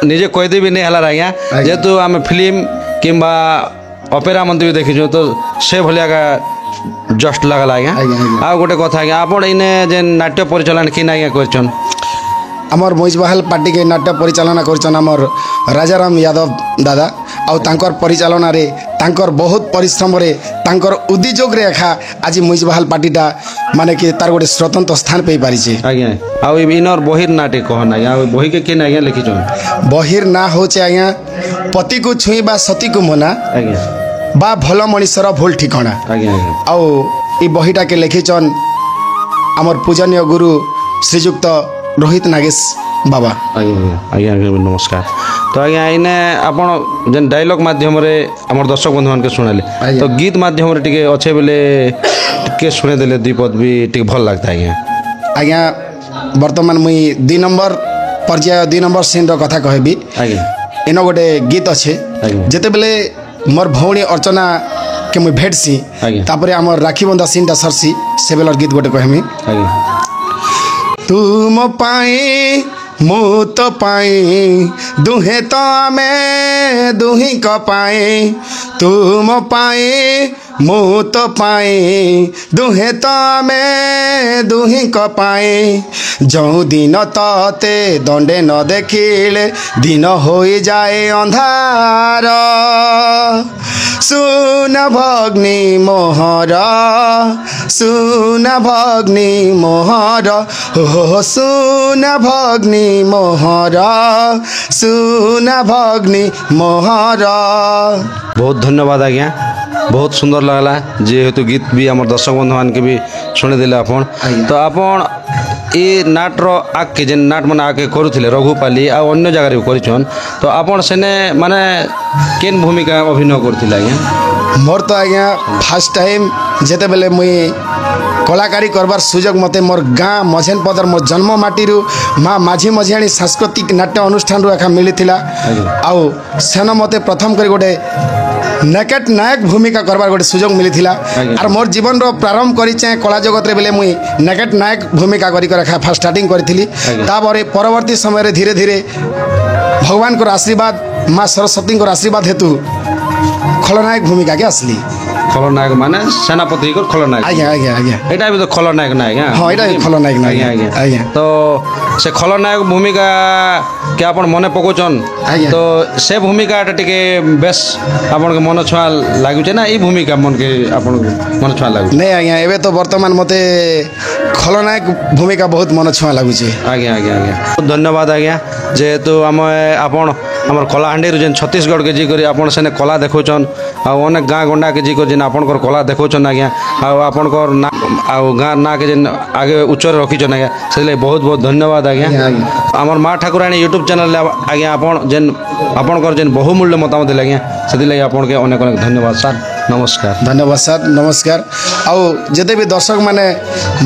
निजे कैदी भी नहीं हला आज्ञा जेतु आमे फिल्म किंबा ऑपेरा मंदी भी देखिछु तो से भलिया का जस्ट लागला आज्ञा आ गोटे कथा आज्ञा आपण इने जे नाट्य परिचालन कि आज्ञा करछन आमर मईजबाहाल पार्टी के नाट्य परिचालना करछन आमर राजाराम यादव दादा आउ तांकर परिचालना रे तांकर बहुत परिश्रम रे तांकर उद्योग रे एखा आज मईजबाहाल पार्टीटा माने कि तार गोटे स्वतंत्र स्थान पे पारि छे आज्ञा आउ इनर बहिर नाटे कहन आज्ञा आ बहि के किन आज्ञा लिखिछन बहिर ना होचे आज्ञा पति को छुई बा सती को मना आज्ञा बा भल मनीषर भूल ठिकाना आज्ञा आउ ई बहिटा के लिखिछन आमर पूजनीय गुरु श्रीयुक्त रोहित नागेश बाबा आज्ञा नमस्कार तो आज्ञा इने आपण जेन डायलॉग माध्यम रे हमर दर्शक बंधु मान के सुनाले तो गीत माध्यम रे टिके अच्छे बेले टिके सुने देले दीपद भी टिके भल लागता आज्ञा वर्तमान मुई 2 नंबर पर्याय 2 नंबर सीन रो कथा कहबी आज्ञा एनो गोटे गीत अच्छे जेते बेले मोर भौणी अर्चना के मुई भेटसी तापरे हमर राखी बंधा सीनटा सरसी से बेलर गीत गोटे कहमी आज्ञा तुम पाए मु तो पाए दुहे तो आमे दुही को पाए तुम पाए मु तो पाए दुहे तो आमे दुही को पाए जो दिन तते दंडे न देखिले दिन हो जाए अंधार सुन भग्नी मोहर सुन भग्नी मोहर हो सुन भग्नी मोहर सुन भग्नी मोहर। बहुत धन्यवाद आज्ञा बहुत सुंदर लगला जेहेतु गीत भी आम दर्शक बंधु मान के भी शुणी देले आपण तो आपण ये नाट्र आगे जेन नाट मैंने आगे करुले रघुपाली आ अन्य जगह भी कर तो आपण सेने माने केन भूमिका अभिनय करथिले आज्ञा मोर तो आज्ञा फास्ट टाइम जेते बेले मुई कलाकारी करबार सुजोग मते मोर गाँ मझेन पदर मोर जन्म माटी माँ माझी मझियाणी सांस्कृतिक नाट्य अनुष्ठान रु एका मिलिथिला आउ सेन मते प्रथम करी गोटे नेकेट नायक भूमिका करबार गोटे सुजोग मिलिथिला आर मोर जीवन रो प्रारंभ करिचे कला जगत रे बेले मुई नेकेट नायक भूमिका करी कर फर्स्ट स्टार्टिंग करथिली तापरे परवर्ती समय रे धीरे धीरे भगवान को आशीर्वाद माँ सरस्वती को आशीर्वाद हेतु खलनायक भूमिका के असली खलनायक माने सेनापति को खलनायक आज्ञा आज्ञा आज्ञा एटा भी तो खलनायक ना आज्ञा हाँ एटा खलनायक ना आज्ञा आज्ञा आज्ञा तो से खलनायक भूमिका के आपण मने पकोचन तो से भूमिका टिके बेस आपण के मन छुआ लागुचे ना ई भूमिका मन के आपण मन छुआ लागु नहीं आज्ञा एबे तो वर्तमान मते खलनायक भूमिका बहुत मन छुआ लागुचे आज्ञा आज्ञा आज्ञा बहुत धन्यवाद आज्ञा जेहेतु आम आपण आमर कलाहांडी जेन छत्तीसगढ़ के जी करी आपण सेने कला देखौछन आ अनेक गाँ गंडा के जी कर जेन आपणकर कला देखौछन आज्ञा आपणकर ना आ गाँ ना के जेन आगे उच्चर रखीछन आज्ञा से बहुत बहुत धन्यवाद आज्ञा आमर माँ ठाकुराणी यूट्यूब चैनल आज्ञा आपण जेन आपणकर जेन बहुमूल्य मतामत देले आज्ञा से आपन के अनेक अनेक धन्यवाद सर नमस्कार धन्यवाद सर नमस्कार आउ जते भी दर्शक माने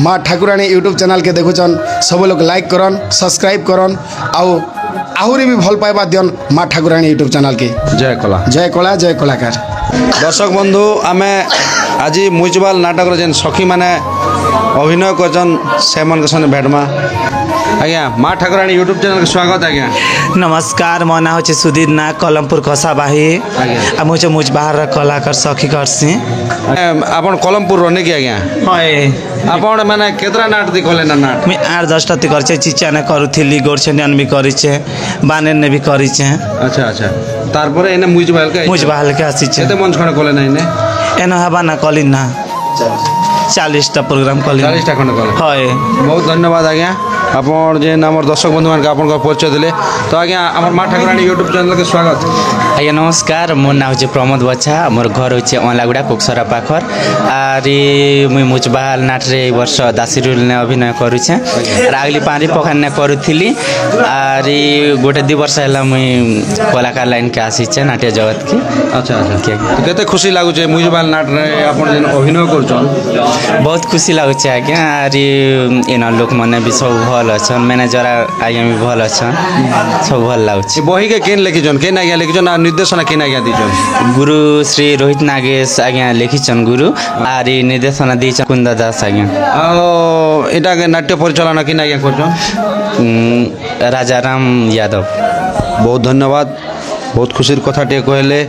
माँ ठाकुराणी यूट्यूब चैनल के देखुछन सब लोग लाइक करन सब्सक्राइब करन आउ आहुरी भी भल पाइबा दियन माँ ठाकुराणी यूट्यूब चैनल के जय कला जय कलाकार। दर्शक बंधु आमे आज म्यूजिकल नाटक जेन सखी माने अभिनय करछन से मन के सने भेटमा आज्ञा माँ ठाकुराणी यूट्यूब चैनल के स्वागत आज्ञा नमस्कार मो ना होचे सुधीर नाग कलमपुर कसाबाही आ मुझे मुझ बाहर कलाकार सखी करसी आपण कलमपुर रहने की आज्ञा हाय आपण माने केतरा नाट दी कले ना नाट मैं 8-10 टी करछे चिचा ने करूथिली गोरछेनियन भी करिछे बानेन ने भी करिछे अच्छा अच्छा तारपरे एने मुझ बहाल के आसीछे एते मंच खणे कले ना एने एनो हबा ना कलिन ना 40टा प्रोग्राम कली 40टा खंड कले হয় बहुत धन्यवाद आज्ञा आपण जेन आमर दर्शक बंधु मान आपन परिचय दिले तो आज्ञा आमर माँ ठाकुराणी यूट्यूब चैनल के स्वागत आज्ञा नमस्कार मोर नाम हूँ प्रमोद बच्छा मोर घर हूँ अलागुड़ा कुकसरा पाखर आर मुई मुचबाहाल नाट्रे वर्ष दासी रोल ने अभिनय करुचे आर आगली पानी पखान ने करुली आर गोटे 2 वर्ष है मुई कलाकार लाइन के आसीचे नाट्य जगत की अच्छा अच्छा तो केते खुशी लागुचे मुजबाल नाट्रे आपण जेन अभिनय करछन बहुत खुशी लगुचे आज्ञा आर एन लोक मैंने भी सब भल अच्छन मैनेजर आज्ञा भी भल अच्छन सब भल लगुचे बही के केन लिखिछन केन आज्ञा लिखिछन आ निर्देशन केन आज्ञा दिछन गुरु श्री रोहित नागेश आज्ञा लिखिछन गुरु आर निर्देशन दीछन कुंदा दास आज्ञा आ एटा के नाट्य परिचालन केन आज्ञा करछन राजाराम यादव बहुत धन्यवाद बहुत खुशीर कथा टे कहले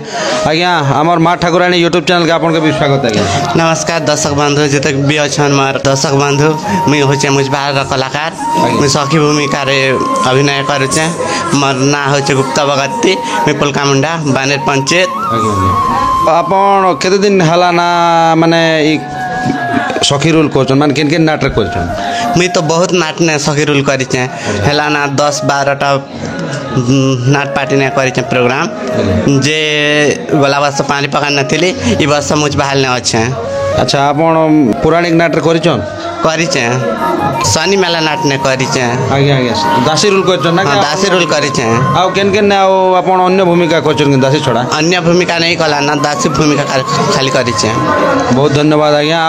आज्ञा आमर माँ ठाकुराणी यूट्यूब चैनल के आपन के भी स्वागत आज्ञा नमस्कार दर्शक बंधु जतक भी अच्छन मार दर्शक बंधु मुई होचे मुजबाहाल कलाकार मुई सखी भूमिका रे अभिनय करुचे मोर ना होचे गुप्ता बगत्ती मुई पुलकामुंडा बानेर पंचायत आपन केते दिन हला ना माने ई सखी रोल करछन माने केन केन नाटक करछन मुई तो बहुत नाटने सखी रोल करिचे हेला ना 10-12टा नाट पार्टी ने करिचे प्रोग्राम जे गला वर्ष पानी पकान नथिली ई वर्ष मुजबाहाल ने अच्छे अच्छा आपन पौराणिक नाटक करछन करिचे शनि मेला नाट ने करिचे आज्ञा आज्ञा दासी रोल करछन ना दासी रोल करिचे आ केन केन आ आपन अन्य भूमिका करछन दासी छोड़ा अन्य भूमिका नहीं कला ना दासी भूमिका खाली करिचे बहुत धन्यवाद आज्ञा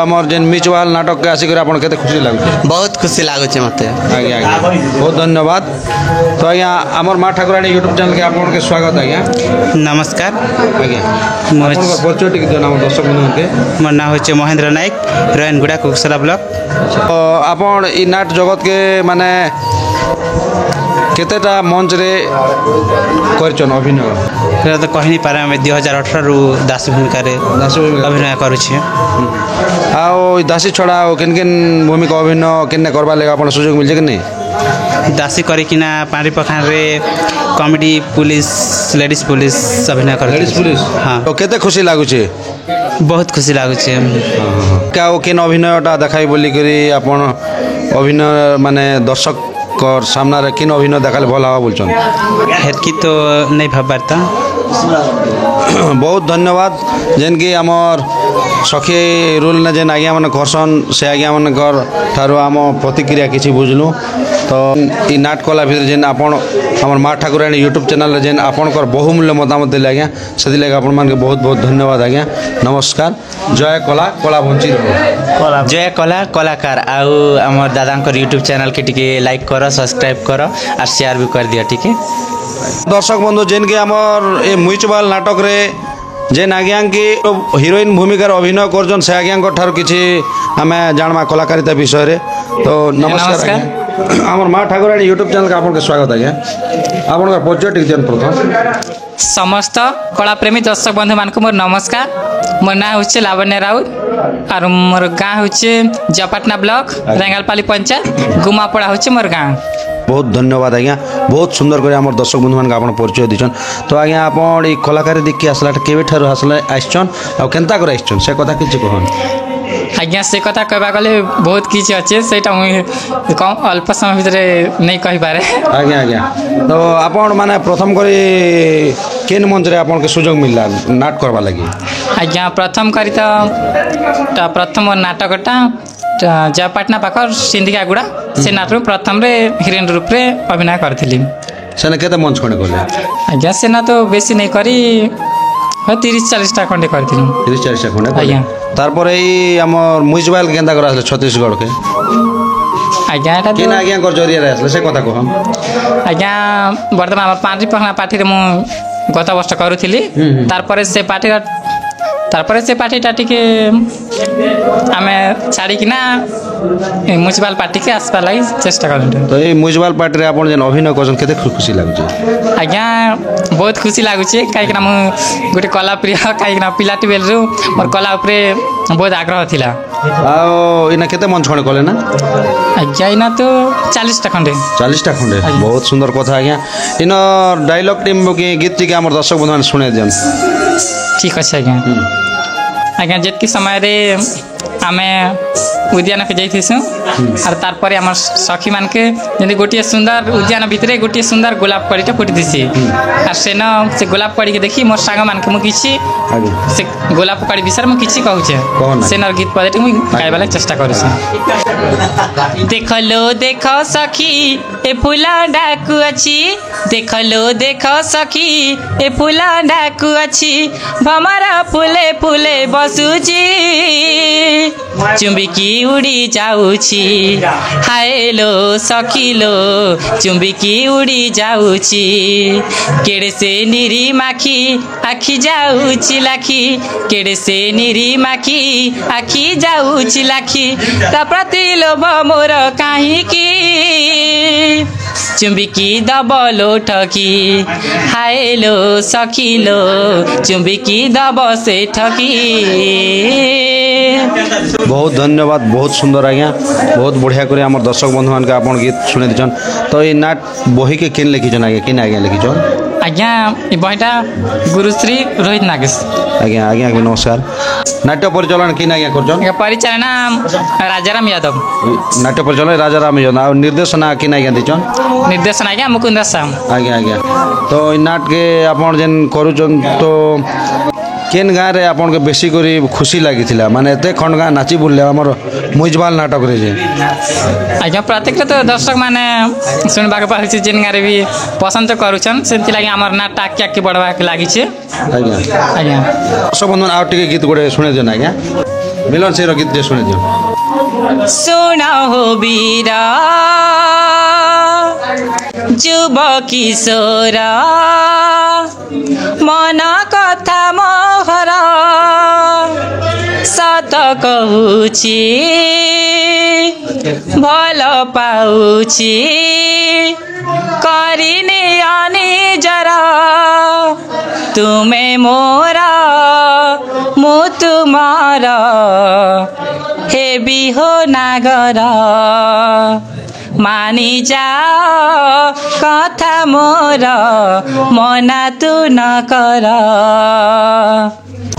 आमर जेन मिचवाल नाटक के आसी कर आपन केते खुशी लागुचे बहुत खुशी लागुचे मते आज्ञा आज्ञा बहुत धन्यवाद तो आज्ञा आमर माँ ठाकुराणी यूट्यूब चैनल के आपन के स्वागत आज्ञा नमस्कार आज्ञा आपन को परिचय टिक जन हमर दर्शक बंधु के मोर नाम होचे महेंद्र नायक रयनगुड़ा कुकसरा ब्लॉक तो आपन ई नाट जगत के माने केतेटा मंच रे करछन अभिनय तो कहि नहीं पारे हमें 2018 रु दासी भूमिका रे अभिनय करूछे आओ दासी छोड़ा केन केन भूमिका अभिनय केने करबा लेगा अपन सुযোগ मिल जे कि नहीं दासी करी किना पानी पखान रे कॉमेडी पुलिस लेडीज पुलिस अभिनय कर लेडीज पुलिस हाँ तो केते खुशी लागुचे बहुत खुशी लागुचे क्या ओ केन अभिनयटा देखाई बोली करी अपन अभिनय माने दर्शक कर सामना रे केन अभिनय देखाले भल हवा बोलछन हेतकी तो नहीं भाबरता बहुत धन्यवाद जेन कि हमर सखी रोल ने जेन आज्ञा मन करसन से आज्ञा मन कर थारो आम प्रतिक्रिया किछि बुझलु तो ई नाट कला भीतर जेन आपण हमर माँ ठाकुराणी यूट्यूब चैनल जेन आपण कर बहुमूल्य मतामत दिले आज्ञा सेति लागि आपण मान के बहुत बहुत धन्यवाद आज्ञा नमस्कार जय कला कला वंचित जय कला कलाकार आउ हमर दादा यूट्यूब चैनल के टिके लाइक करो सब्सक्राइब करो और शेयर भी कर दिया ठीक है दर्शक बंधु जेन के हमर ए मुइचबाल नाटक रे जेन आज्ञा की हिरोइन भूमिकार अभिनय करछन से आज्ञा ठार किछि हमें जानमा कलाकारिता विषय रे तो नमस्कार हमर माँ ठाकुराणी यूट्यूब चैनल का आपन के स्वागत आज्ञा आपन का परिचय टिक जन प्रथम समस्त कला प्रेमी दर्शक बंधु मान मोर नमस्कार मोर ना होचे लावण्य राउत और मोर गाँ होचे जपाटना ब्लॉक रेंगालपाली पंचायत गुमापड़ा होचे मोर गाँ बहुत धन्यवाद आज्ञा बहुत सुंदर करे हमर दर्शक बंधु मान आपन परिचय दिछन तो आज्ञा आपन ई कलाकारी देखि आसला केबे ठारो आसला आइछन आ केनता करे आइछन से कथा किछि कहन आज्ञा से कथा कहबा गले बहुत किछि अछि सेटा मुई कम अल्प समय भीतर नहीं कहि पारे आज्ञा आज्ञा तो आपन माने प्रथम करे केन मंच रे आपन के सुযোগ मिलला नाट करबा लागि आज्ञा प्रथम करी तो प्रथम नाटकटा जपाटना पाखर सिंधिकागुड़ा से नाटक प्रथम रे हिरोइन रूप रे अभिनय करथिली सेने केते मंच खणे करले आज्ञा सेना तो बेसी नहीं करी 30-40 टा खंडे करथिली 30-40 टा खणे आज्ञा तार पर ई हमर मुइचबाल केनता कर आसले छत्तीसगढ़ के आज्ञा एटा केन आज्ञा कर जरिया रे आसले से कथा कहम आज्ञा वर्तमान हमर पांचरी पखना पार्टी रे मु गत वर्ष करूथिली तार पर से पार्टी तारपर से पार्टीटा टिके आमे छाड़ी किना म्यूनिसिपल पार्टी के आसपा लगी चेष्टा कर तो ये म्यूनिसिपल पार्टी रे आपण जेन अभिनय करछन केते खुशी लागुचे आज्ञा बहुत खुशी लागुचे काई किना मु गोटे कला प्रिय काई किना पिलाटी बेलरु मोर कला ऊपर बहुत आग्रह थिला आ इना केते मंच खणे कले ना आज्ञा इना तो 40 टा खंडे 40 टा खंडे बहुत सुंदर कथा आज्ञा इन डायलॉग टीम के गीत के हमर दर्शक बंधु सुने देन ठीक अछि आज्ञा आज्ञा जेतकी समय रे आमे उद्यान के जाइथिसु और तारपरे हमर सखी मान के जनी गोटिए सुंदर उद्यान भितरे गोटिए सुंदर गोलाप कड़ीटा फुटी दिसी और सेन से गोलाप कड़ी के देखी मोर सांग मान के मु किछि से गोलाप कड़ी विषय में किछि कहूचे सेनर गीत पदे मु गाइबाला चेष्टा करूछु। देखलो देखो सखी ए फूला डाकू अछि देखलो देखो सखी ए फूला डाकू अछि भमरा फूले फूले बसुची चुंबिकी उड़ी जाउछि हायलो सखीलो चुंबिकी उड़ी जाउछि केड़े से निरी माखी आखी जाउछि लाखी केड़े से निरी माखी आखी जाउछि लाखी ता प्रति लोभ मोर काहीकी चुंबिकी दबलो ठकी हायलो सखीलो चुंबिकी दब से ठकी। बहुत धन्यवाद बहुत सुंदर आज्ञा बहुत बढ़िया करे आम दर्शक बंधु मान के आप गीत शुणे दीछन। तो ये नाट बही के केन लिखिछन आज्ञा किन आज्ञा लिखिछन आज्ञा ये बहीटा गुरुश्री रोहित नागेश। आज्ञा आज्ञा नमस्कार। नाट्य परिचालन किन आज्ञा करछन परिचालना राजाराम यादव नाट्य परिचालन राजाराम यादव और निर्देशना किन आज्ञा दीछन निर्देशन आज्ञा मुकुंद साम। आज्ञा आज्ञा तो इ नाट के आपन जेन करूछन तो केन गाँव रे आपन के बेसी करी खुशी लगी थिला माने एते खंड गाँ नाची बुलले हमर मुजबाल नाटक रे जे आज्ञा प्रत्येक तो दर्शक माने सुनबा के पाछि जेन गाँव रे भी पसंद तो करूछन सेंति लागि हमर नाट आके आके बढ़वा के लागि छे। आज्ञा आज्ञा सब बंधु आ टिके गीत गोटे सुने दियो आज्ञा मिलन से गीत जे सुने दियो। सुना हो बीरा जुब किशोर मन कथा मोहर सत कहूछि भल पाउछि करिनी अनिजर तुमे मोरा मु तुमार हेबी हो नागर मानी जाओ कथा मोर मना तू न कर।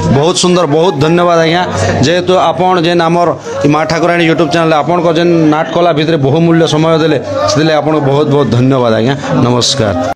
बहुत सुंदर बहुत धन्यवाद आज्ञा जेहेतु आपन जेन आमर माँ ठाकुराणी यूट्यूब चैनल आपन को जेन नाट कला भितर बहुमूल्य समय देले से आपन बहुत बहुत धन्यवाद आज्ञा नमस्कार।